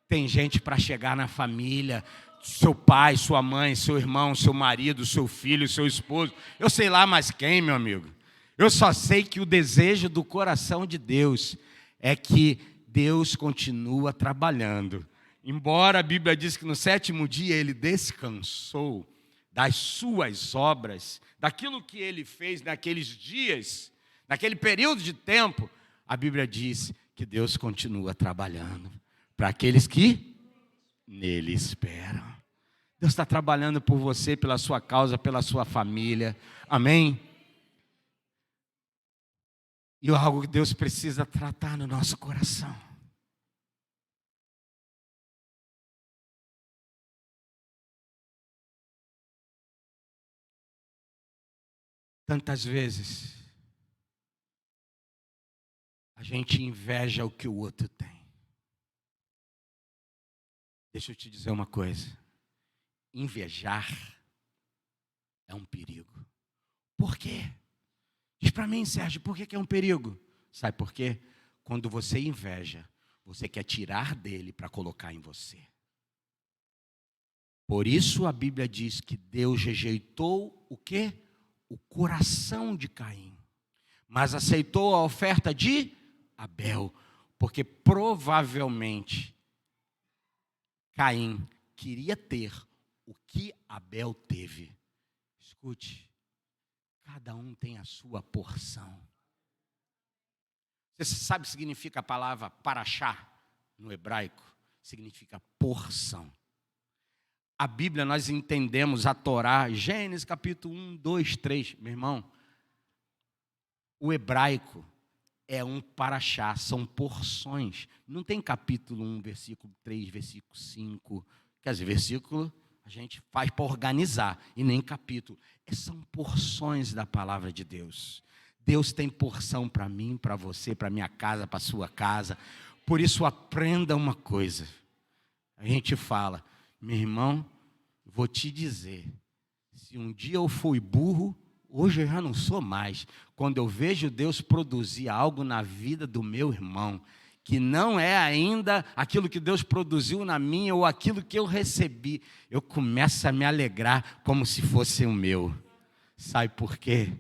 tem gente para chegar na família, seu pai, sua mãe, seu irmão, seu marido, seu filho, seu esposo, eu sei lá mais quem, meu amigo. Eu só sei que o desejo do coração de Deus é que Deus continua trabalhando. Embora a Bíblia diz que no 7º dia ele descansou, das suas obras, daquilo que ele fez naqueles dias, naquele período de tempo, a Bíblia diz que Deus continua trabalhando para aqueles que nele esperam. Deus está trabalhando por você, pela sua causa, pela sua família. Amém? E algo que Deus precisa tratar no nosso coração. Tantas vezes a gente inveja o que o outro tem. Deixa eu te dizer uma coisa. Invejar é um perigo. Por quê? Diz para mim, Sérgio, por que é um perigo? Sabe por quê? Quando você inveja, você quer tirar dele para colocar em você. Por isso a Bíblia diz que Deus rejeitou o quê? O coração de Caim, mas aceitou a oferta de Abel, porque provavelmente Caim queria ter o que Abel teve. Escute, cada um tem a sua porção. Você sabe o que significa a palavra paraxá no hebraico? Significa porção. A Bíblia, nós entendemos a Torá, Gênesis capítulo 1, 2, 3. Meu irmão, o hebraico é um paraxá, são porções. Não tem capítulo 1, versículo 3, versículo 5. Quer dizer, versículo a gente faz para organizar, e nem capítulo. São porções da palavra de Deus. Deus tem porção para mim, para você, para minha casa, para a sua casa. Por isso, aprenda uma coisa. A gente fala, meu irmão, vou te dizer, se um dia eu fui burro, hoje eu já não sou mais. Quando eu vejo Deus produzir algo na vida do meu irmão, que não é ainda aquilo que Deus produziu na minha ou aquilo que eu recebi, eu começo a me alegrar como se fosse o meu. Sabe por quê?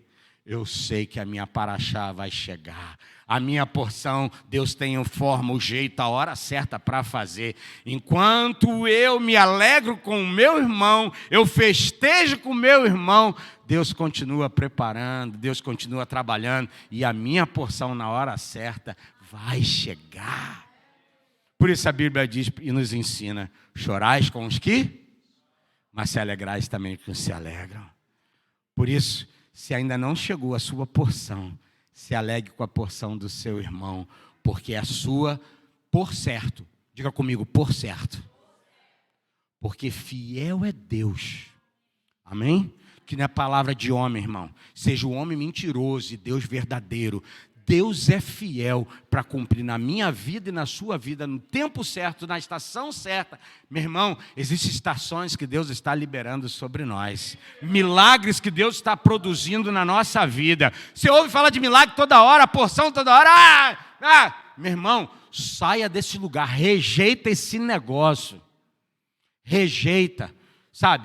Eu sei que a minha paraxá vai chegar. A minha porção, Deus tem forma, o jeito, a hora certa para fazer. Enquanto eu me alegro com o meu irmão, eu festejo com o meu irmão, Deus continua preparando, Deus continua trabalhando, e a minha porção na hora certa vai chegar. Por isso a Bíblia diz e nos ensina, chorais com os que, mas se alegrais também com os que se alegram. Por isso, se ainda não chegou a sua porção, se alegre com a porção do seu irmão, porque é a sua, por certo. Diga comigo, por certo. Porque fiel é Deus. Amém? Que não é palavra de homem, irmão. Seja o homem mentiroso e Deus verdadeiro. Deus é fiel para cumprir na minha vida e na sua vida, no tempo certo, na estação certa. Meu irmão, existem estações que Deus está liberando sobre nós. Milagres que Deus está produzindo na nossa vida. Você ouve falar de milagre toda hora, porção toda hora. Meu irmão, saia desse lugar, rejeita esse negócio. Rejeita, sabe?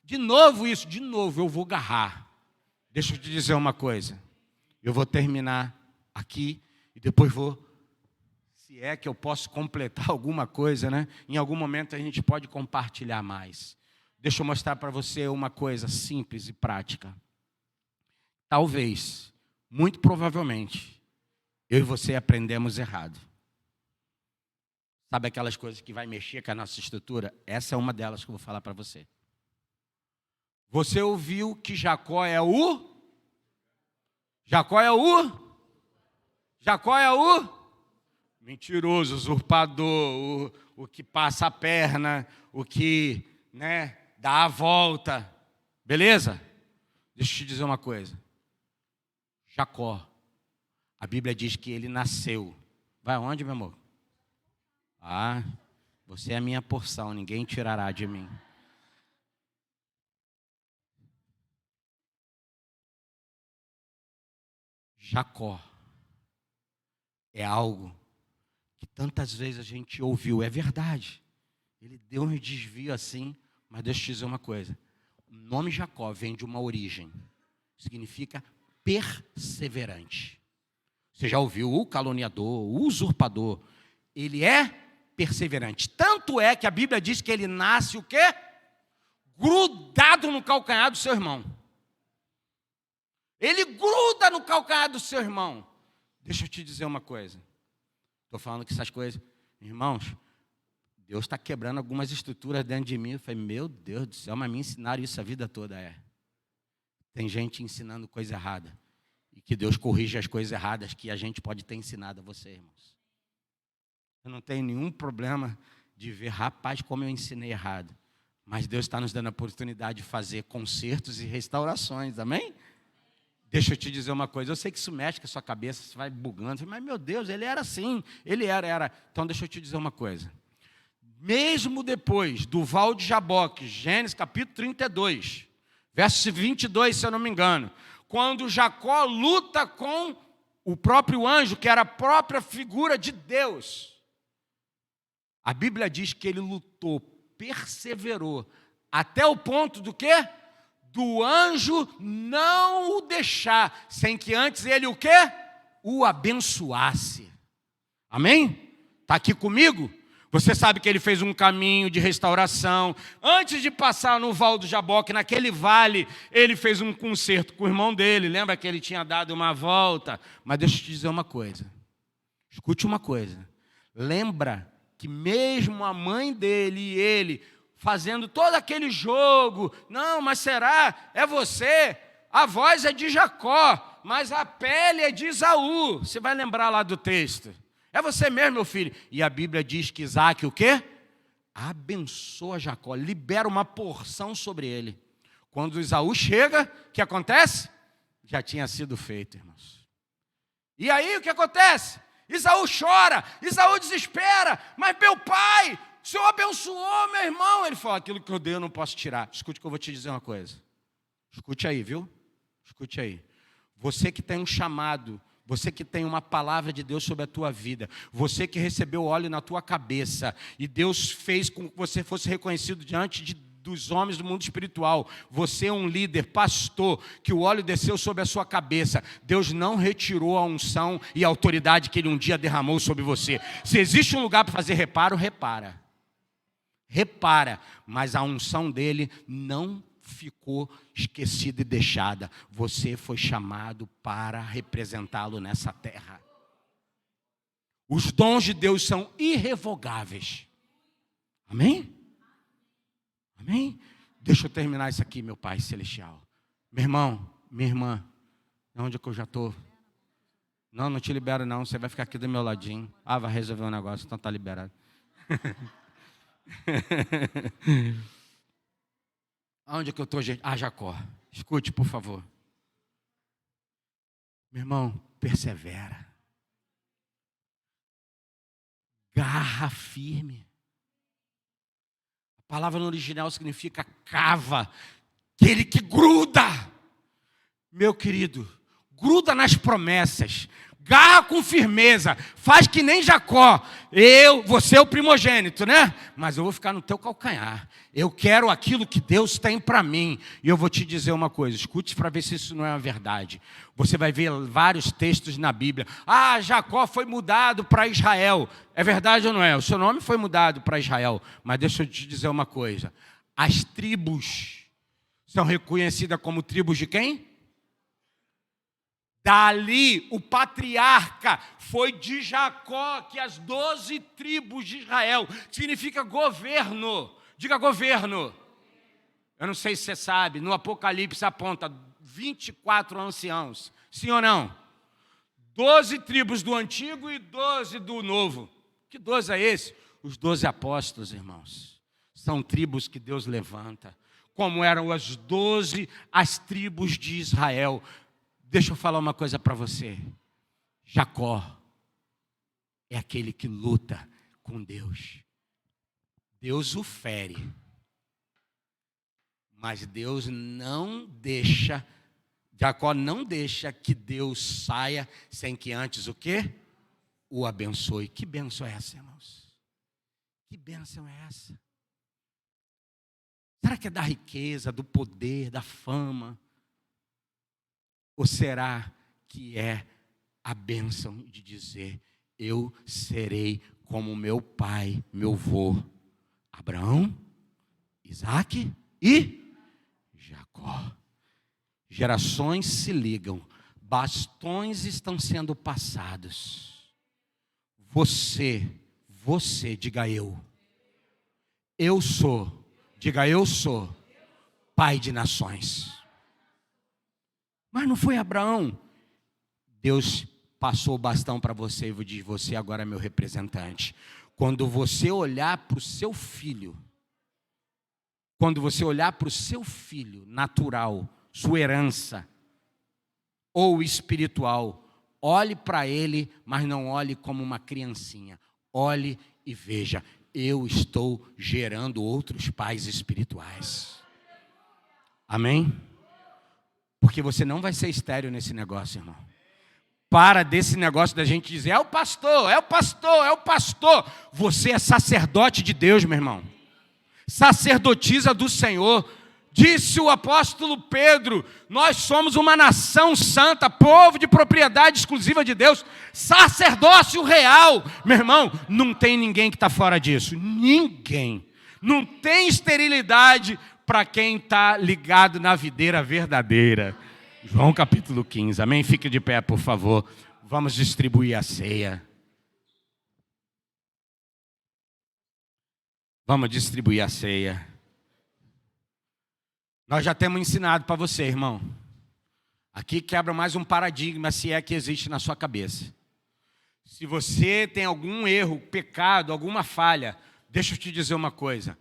De novo isso, de novo eu vou agarrar. Deixa eu te dizer uma coisa. Eu vou terminar aqui e depois vou, se é que eu posso completar alguma coisa, né? Em algum momento a gente pode compartilhar mais. Deixa eu mostrar para você uma coisa simples e prática. Talvez, muito provavelmente, eu e você aprendemos errado. Sabe aquelas coisas que vai mexer com a nossa estrutura? Essa é uma delas que eu vou falar para você. Você ouviu que Jacó é o mentiroso, usurpador, o que passa a perna, o que, dá a volta. Beleza? Deixa eu te dizer uma coisa. Jacó, a Bíblia diz que ele nasceu. Vai aonde, meu amor? Você é a minha porção, ninguém tirará de mim. Jacó é algo que tantas vezes a gente ouviu, é verdade. Ele deu um desvio assim, mas deixa eu te dizer uma coisa. O nome Jacó vem de uma origem, significa perseverante. Você já ouviu o caluniador, o usurpador, ele é perseverante. Tanto é que a Bíblia diz que ele nasce o quê? Grudado no calcanhar do seu irmão. Ele gruda no calcanhar do seu irmão. Deixa eu te dizer uma coisa. Estou falando que essas coisas, irmãos, Deus está quebrando algumas estruturas dentro de mim. Eu falei, meu Deus do céu, mas me ensinaram isso a vida toda. Tem gente ensinando coisa errada. E que Deus corrige as coisas erradas que a gente pode ter ensinado a você, irmãos. Eu não tenho nenhum problema de ver, rapaz, como eu ensinei errado. Mas Deus está nos dando a oportunidade de fazer consertos e restaurações, amém? Deixa eu te dizer uma coisa, eu sei que isso mexe com a sua cabeça, você vai bugando, mas meu Deus, ele era assim, ele era. Então deixa eu te dizer uma coisa. Mesmo depois do Val de Jaboque, Gênesis capítulo 32, verso 22, se eu não me engano, quando Jacó luta com o próprio anjo, que era a própria figura de Deus, a Bíblia diz que ele lutou, perseverou, até o ponto do quê? Do anjo não o deixar, sem que antes ele o quê? O abençoasse. Amém? Está aqui comigo? Você sabe que ele fez um caminho de restauração. Antes de passar no Val do Jaboque, naquele vale, ele fez um concerto com o irmão dele. Lembra que ele tinha dado uma volta? Mas deixa eu te dizer uma coisa. Escute uma coisa. Lembra que mesmo a mãe dele e ele fazendo todo aquele jogo, não, mas será? É você? A voz é de Jacó, mas a pele é de Esaú. Você vai lembrar lá do texto. É você mesmo, meu filho. E a Bíblia diz que Isaac o quê? Abençoa Jacó, libera uma porção sobre ele. Quando Esaú chega, o que acontece? Já tinha sido feito, irmãos. E aí o que acontece? Esaú chora, Esaú desespera, mas meu pai, o Senhor abençoou meu irmão. Ele fala, aquilo que eu dei eu não posso tirar. Escute que eu vou te dizer uma coisa. Escute aí, viu? Escute aí. Você que tem um chamado, você que tem uma palavra de Deus sobre a tua vida, você que recebeu óleo na tua cabeça, e Deus fez com que você fosse reconhecido diante dos homens do mundo espiritual, você é um líder, pastor, que o óleo desceu sobre a sua cabeça, Deus não retirou a unção e a autoridade que Ele um dia derramou sobre você. Se existe um lugar para fazer reparo, repara, mas a unção dele não ficou esquecida e deixada. Você foi chamado para representá-lo nessa terra. Os dons de Deus são irrevogáveis. Amém? Amém? Deixa eu terminar isso aqui, meu Pai Celestial. Meu irmão, minha irmã, onde é que eu já estou? Não te libero não, você vai ficar aqui do meu ladinho. Vai resolver um negócio, então está liberado. Aonde é que eu estou, gente? Jacó. Escute, por favor. Meu irmão, persevera. Garra firme. A palavra no original significa cava. Aquele que gruda. Meu querido, gruda nas promessas. Garra com firmeza, faz que nem Jacó. Você é o primogênito, né? Mas eu vou ficar no teu calcanhar. Eu quero aquilo que Deus tem para mim. E eu vou te dizer uma coisa, escute para ver se isso não é uma verdade. Você vai ver vários textos na Bíblia. Jacó foi mudado para Israel. É verdade ou não é? O seu nome foi mudado para Israel. Mas deixa eu te dizer uma coisa. As tribos são reconhecidas como tribos de quem? Dali, o patriarca foi de Jacó, que as 12 tribos de Israel, significa governo. Diga governo. Eu não sei se você sabe, no Apocalipse aponta 24 anciãos. Sim ou não? 12 tribos do Antigo e 12 do Novo. Que 12 é esse? Os 12 apóstolos, irmãos. São tribos que Deus levanta. Como eram as 12 as tribos de Israel. Deixa eu falar uma coisa para você. Jacó é aquele que luta com Deus. Deus o fere. Mas Deus não deixa, Jacó não deixa que Deus saia sem que antes o quê? O abençoe. Que bênção é essa, irmãos? Que bênção é essa? Será que é da riqueza, do poder, da fama? Ou será que é a bênção de dizer, eu serei como meu pai, meu avô, Abraão, Isaac e Jacó. Gerações se ligam, bastões estão sendo passados. Você, diga eu, eu sou, diga eu sou, pai de nações. Mas não foi Abraão. Deus passou o bastão para você e diz, você agora é meu representante. Quando você olhar para o seu filho, natural, sua herança, ou espiritual, olhe para ele, mas não olhe como uma criancinha. Olhe e veja, eu estou gerando outros pais espirituais. Amém? Porque você não vai ser estéril nesse negócio, irmão. Para desse negócio da gente dizer, é o pastor, é o pastor, é o pastor. Você é sacerdote de Deus, meu irmão. Sacerdotisa do Senhor. Disse o apóstolo Pedro, nós somos uma nação santa, povo de propriedade exclusiva de Deus, sacerdócio real. Meu irmão, não tem ninguém que está fora disso. Ninguém. Não tem esterilidade para quem está ligado na videira verdadeira. João capítulo 15, amém? Fique de pé, por favor. Vamos distribuir a ceia. Vamos distribuir a ceia. Nós já temos ensinado para você, irmão. Aqui quebra mais um paradigma, se é que existe na sua cabeça. Se você tem algum erro, pecado, alguma falha, deixa eu te dizer uma coisa.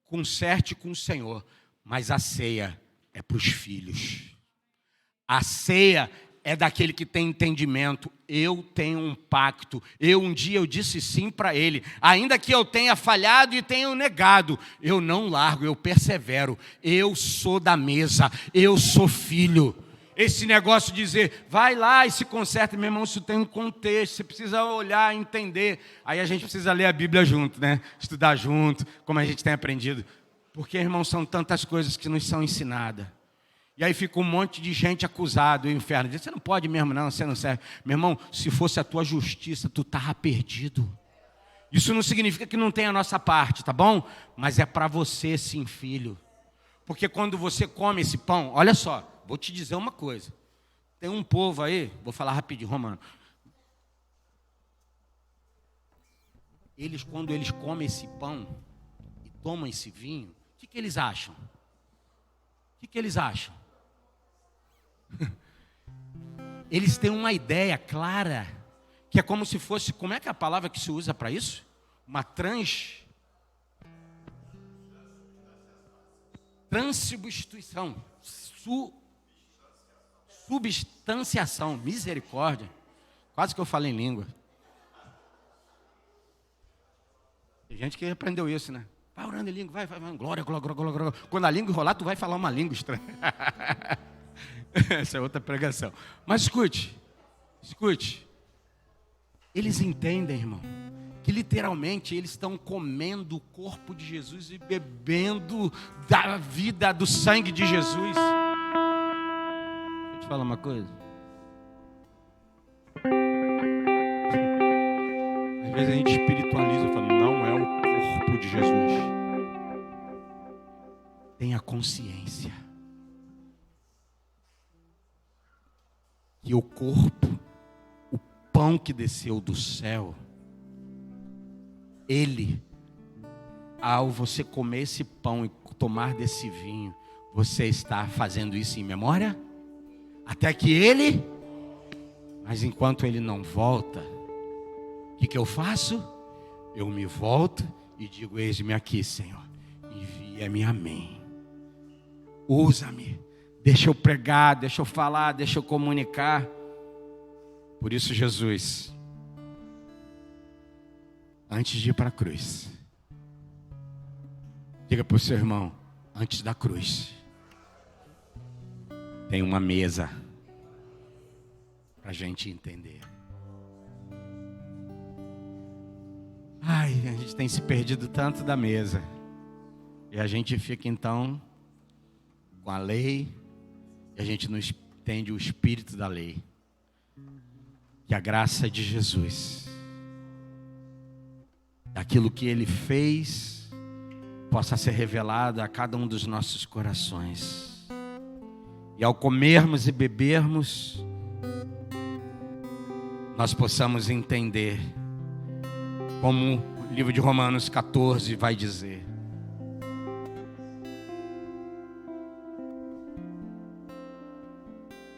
Conserte com o Senhor, mas a ceia é para os filhos. A ceia é daquele que tem entendimento. Eu tenho um pacto. Um dia eu disse sim para ele. Ainda que eu tenha falhado e tenha negado, eu não largo, eu persevero. Eu sou da mesa, eu sou filho. Esse negócio de dizer, vai lá e se conserta, meu irmão, isso tem um contexto, você precisa olhar, entender. Aí a gente precisa ler a Bíblia junto, né? Estudar junto, como a gente tem aprendido. Porque, irmão, são tantas coisas que nos são ensinadas. E aí fica um monte de gente acusado, o inferno diz, você não pode mesmo não, você não serve. Meu irmão, se fosse a tua justiça, tu estava perdido. Isso não significa que não tem a nossa parte, tá bom? Mas é para você sim, filho. Porque quando você come esse pão, olha só, vou te dizer uma coisa. Tem um povo aí, vou falar rapidinho, Romano. Quando eles comem esse pão e tomam esse vinho, o que eles acham? O que eles acham? Eles têm uma ideia clara, que é como se fosse, como é que é a palavra que se usa para isso? Uma transubstituição, substanciação, misericórdia. Quase que eu falei em língua. Tem gente que aprendeu isso, né? Vai orando em língua, vai, glória, glória, glória, glória. Quando a língua enrolar, tu vai falar uma língua estranha. Essa é outra pregação. Mas escute. Eles entendem, irmão, que literalmente eles estão comendo o corpo de Jesus e bebendo da vida, do sangue de Jesus. Deixa eu te falar uma coisa. Às vezes a gente espiritualiza e fala, não é o corpo de Jesus. Tenha consciência que o corpo, o pão que desceu do céu, ele, ao você comer esse pão e tomar desse vinho, você está fazendo isso em memória? Até que ele, mas enquanto ele não volta, o que eu faço? Eu me volto e digo, eis-me aqui, Senhor, envia-me a mim, usa-me. Deixa eu pregar, deixa eu falar, deixa eu comunicar. Por isso Jesus, antes de ir para a cruz, diga para o seu irmão, antes da cruz, tem uma mesa para a gente entender. Ai, a gente tem se perdido tanto da mesa. E a gente fica então com a lei. E a gente não entende o espírito da lei. Que a graça de Jesus, aquilo que Ele fez, possa ser revelado a cada um dos nossos corações. E ao comermos e bebermos, nós possamos entender como O livro de Romanos 14 vai dizer: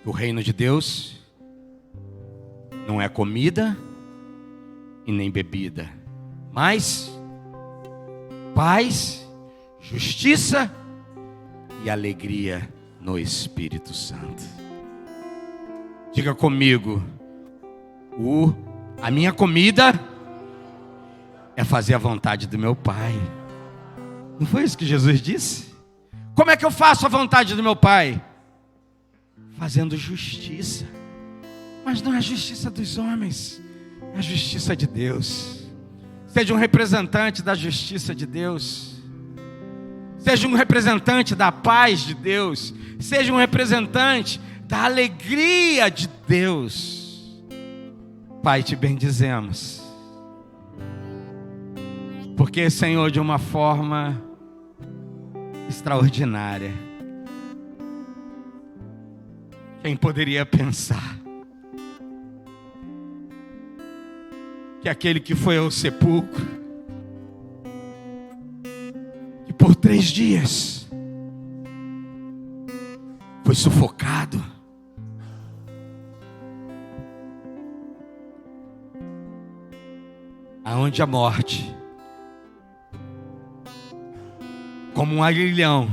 o reino de Deus não é comida e nem bebida, mas paz, justiça e alegria no Espírito Santo. Diga comigo: a minha comida é fazer a vontade do meu Pai. Não foi isso que Jesus disse? Como é que eu faço a vontade do meu Pai? Fazendo justiça. Mas não é a justiça dos homens, é a justiça de Deus. Seja um representante da justiça de Deus. Seja um representante da paz de Deus. Seja um representante da alegria de Deus. Pai, te bendizemos. Porque, Senhor, de uma forma extraordinária, quem poderia pensar que aquele que foi ao sepulcro, que por 3 dias foi sufocado, aonde a morte, como um aguilhão,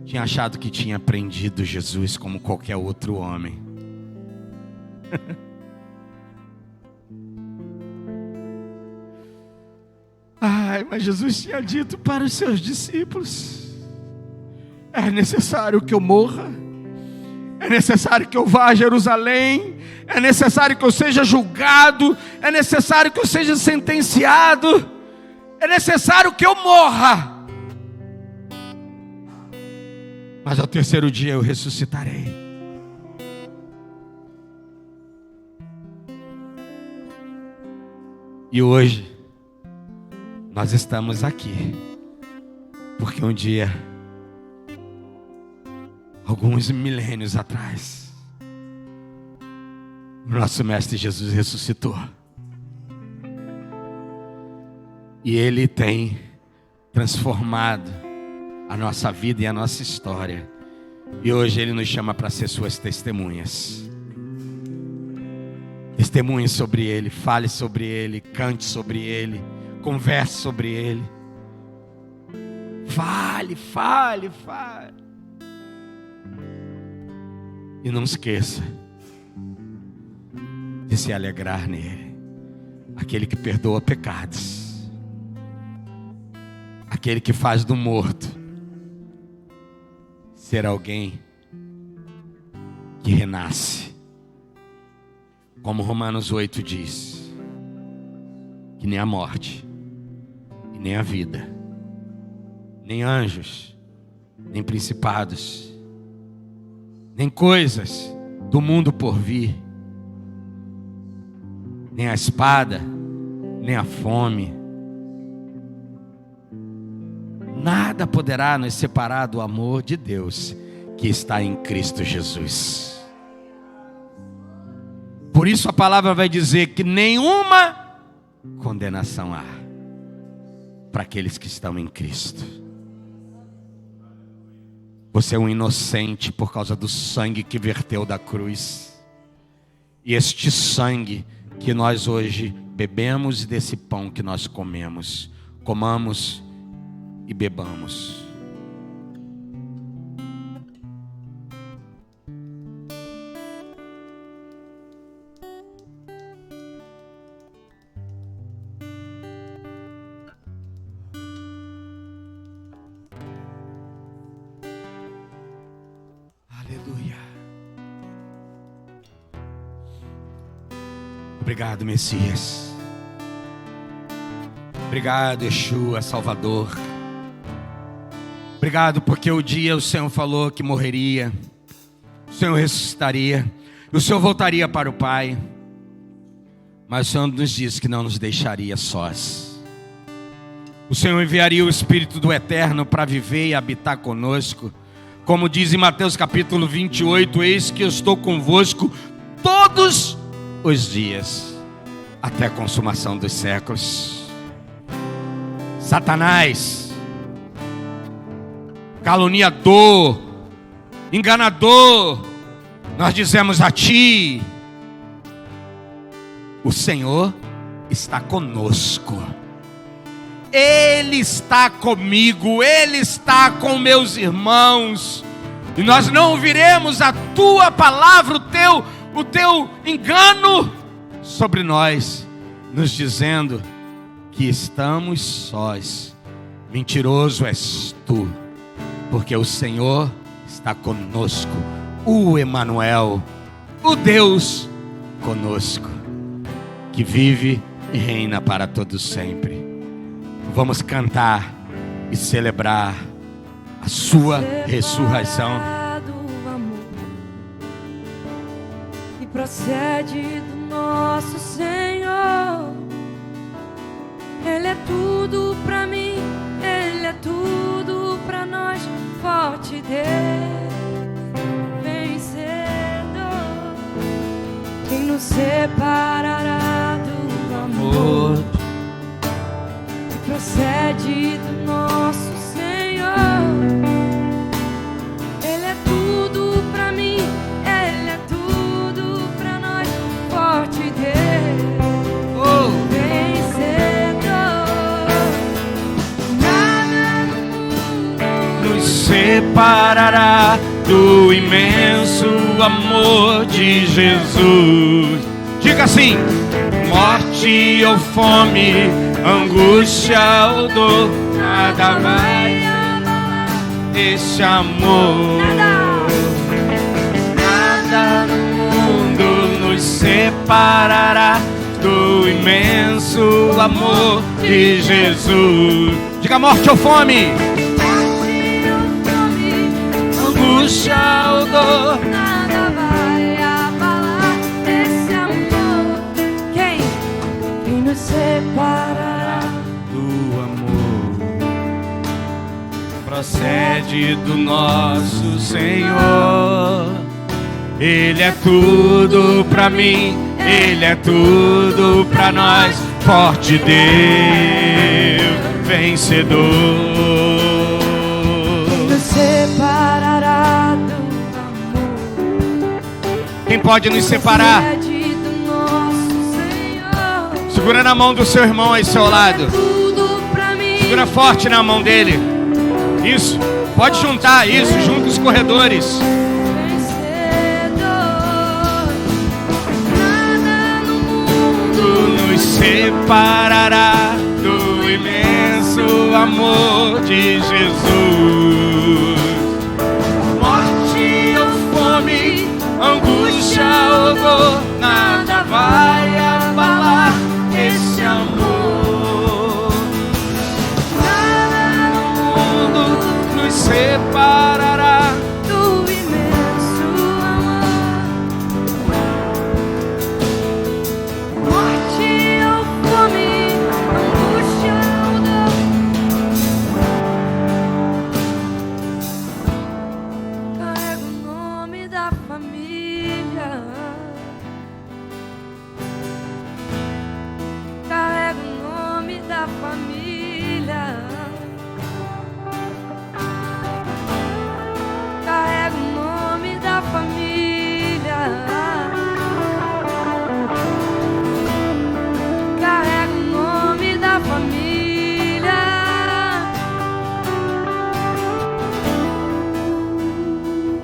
tinha achado que tinha prendido Jesus como qualquer outro homem. Ai, mas Jesus tinha dito para os seus discípulos: é necessário que eu morra, é necessário que eu vá a Jerusalém, é necessário que eu seja julgado, é necessário que eu seja sentenciado, é necessário que eu morra, mas ao 3º dia eu ressuscitarei. E hoje nós estamos aqui porque um dia, alguns milênios atrás, o nosso Mestre Jesus ressuscitou. E Ele tem transformado a nossa vida e a nossa história. E hoje Ele nos chama para ser suas testemunhas. Testemunhe sobre Ele, fale sobre Ele, cante sobre Ele, converse sobre Ele. Fale. E não esqueça de se alegrar nele. Aquele que perdoa pecados. Aquele que faz do morto ser alguém que renasce. Como Romanos 8 diz, que nem a morte, e nem a vida, nem anjos, nem principados, nem coisas do mundo por vir, nem a espada, nem a fome, nada poderá nos separar do amor de Deus que está em Cristo Jesus. Por isso a palavra vai dizer que nenhuma condenação há para aqueles que estão em Cristo. Você é um inocente por causa do sangue que verteu da cruz. E este sangue que nós hoje bebemos e desse pão que nós comemos, comamos e bebamos. Aleluia. Obrigado, Messias. Obrigado, Yeshua, Salvador. Obrigado porque o dia o Senhor falou que morreria, o Senhor ressuscitaria, e o Senhor voltaria para o Pai. Mas o Senhor nos disse que não nos deixaria sós. O Senhor enviaria o Espírito do Eterno para viver e habitar conosco. Como diz em Mateus capítulo 28, eis que eu estou convosco todos os dias, até a consumação dos séculos. Satanás, caluniador, enganador, nós dizemos a ti: o Senhor está conosco. Ele está comigo, Ele está com meus irmãos. E nós não ouviremos a tua palavra, o teu engano sobre nós, nos dizendo que estamos sós. Mentiroso és tu, porque o Senhor está conosco, o Emanuel, o Deus conosco, que vive e reina para todos sempre. Vamos cantar e celebrar a sua ressurreição. E procede do nosso Senhor. Ele é tudo pra mim, Ele é tudo pra nós. Forte Deus, vencedor. Quem nos separará do amor? Procede do nosso Senhor. Ele é tudo pra mim, Ele é tudo pra nós. Forte Deus, vencedor. Nada no mundo Nos separará do imenso amor de Jesus. Diga assim: morte ou fome, angústia ou dor, nada vai abalar esse amor. Nada no mundo nos separará do imenso amor de Jesus. Diga: morte ou fome, angústia ou dor, nada vai abalar esse amor. Quem nos separará do amor procede do nosso Senhor. Ele é tudo pra mim, Ele é tudo pra nós. Forte Deus, vencedor. nos separará do amor. Quem pode nos separar? Procede do nosso Senhor. Segura na mão do seu irmão aí ao seu lado. Tudo pra mim. Segura forte na mão dele. Isso. Pode juntar isso, junta os corredores. Nos separará do imenso amor de Jesus. Morte ou fome, angústia ou dor, nada vai abalar esse amor. Nada no mundo nos separará Do imenso amor. Morte ou fome, angústia ou dor. Carrego o nome da família. Carrego o nome da família. Carrego o nome da família. Carrego o nome da família.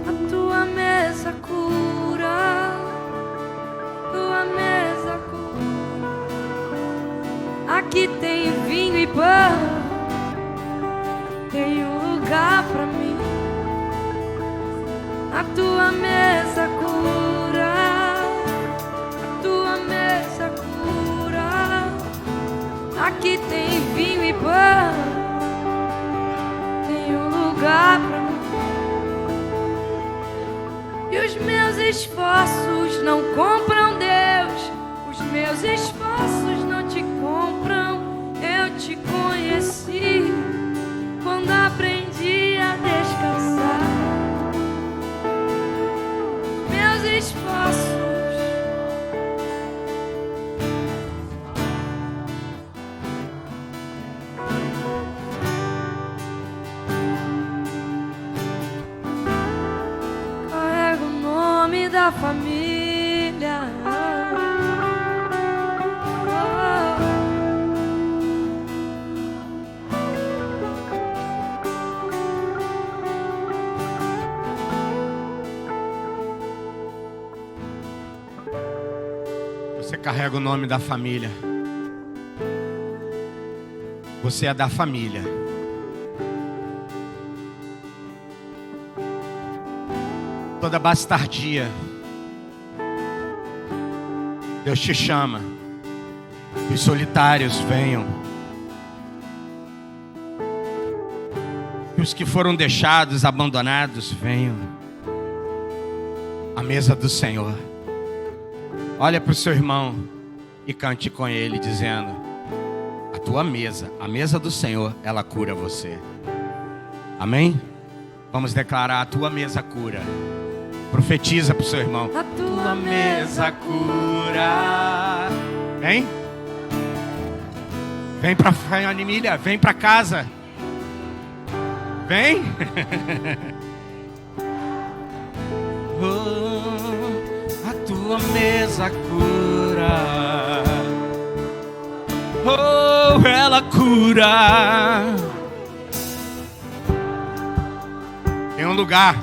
A tua mesa cura. Tua mesa cura. Aqui tem vinho e pão. Tem um lugar pra mim. A tua mesa cura, a tua mesa cura. Aqui tem vinho e pão, tem um lugar pra mim. E os meus esforços não compram Deus, os meus esforços não te compram. Eu te conheci quando aprendi a descansar. Meus esforços da família. Você carrega o nome da família. Você é da família. Toda bastardia, Deus te chama. Os solitários venham. E os que foram deixados, abandonados, venham. À mesa do Senhor. Olha para o seu irmão e cante com ele, dizendo: a tua mesa, a mesa do Senhor, ela cura você. Amém? Vamos declarar: a tua mesa cura. Profetiza para o seu irmão: A tua mesa cura. Vem. Vem para família, vem para casa. Vem. Oh, a tua mesa cura. Oh, ela cura. Tem um lugar.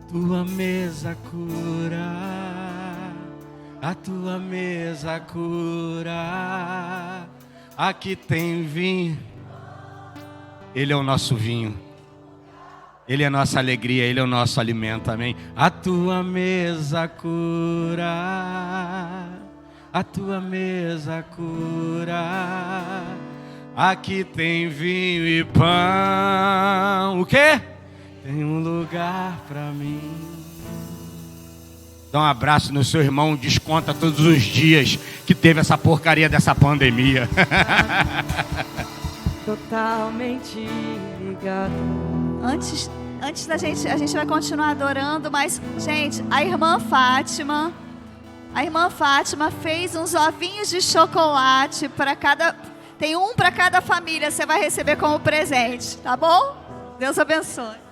A tua mesa cura. A tua mesa cura. Aqui tem vinho. Ele é o nosso vinho. Ele é a nossa alegria, Ele é o nosso alimento, amém? A tua mesa cura. A tua mesa cura. Aqui tem vinho e pão. O quê? Tem um lugar pra mim. Dá um abraço no seu irmão, desconta todos os dias que teve essa porcaria dessa pandemia. totalmente ligado. Antes da gente, a gente vai continuar adorando, mas, gente, a irmã Fátima fez uns ovinhos de chocolate para cada, tem um para cada família, você vai receber como presente, tá bom? Deus abençoe.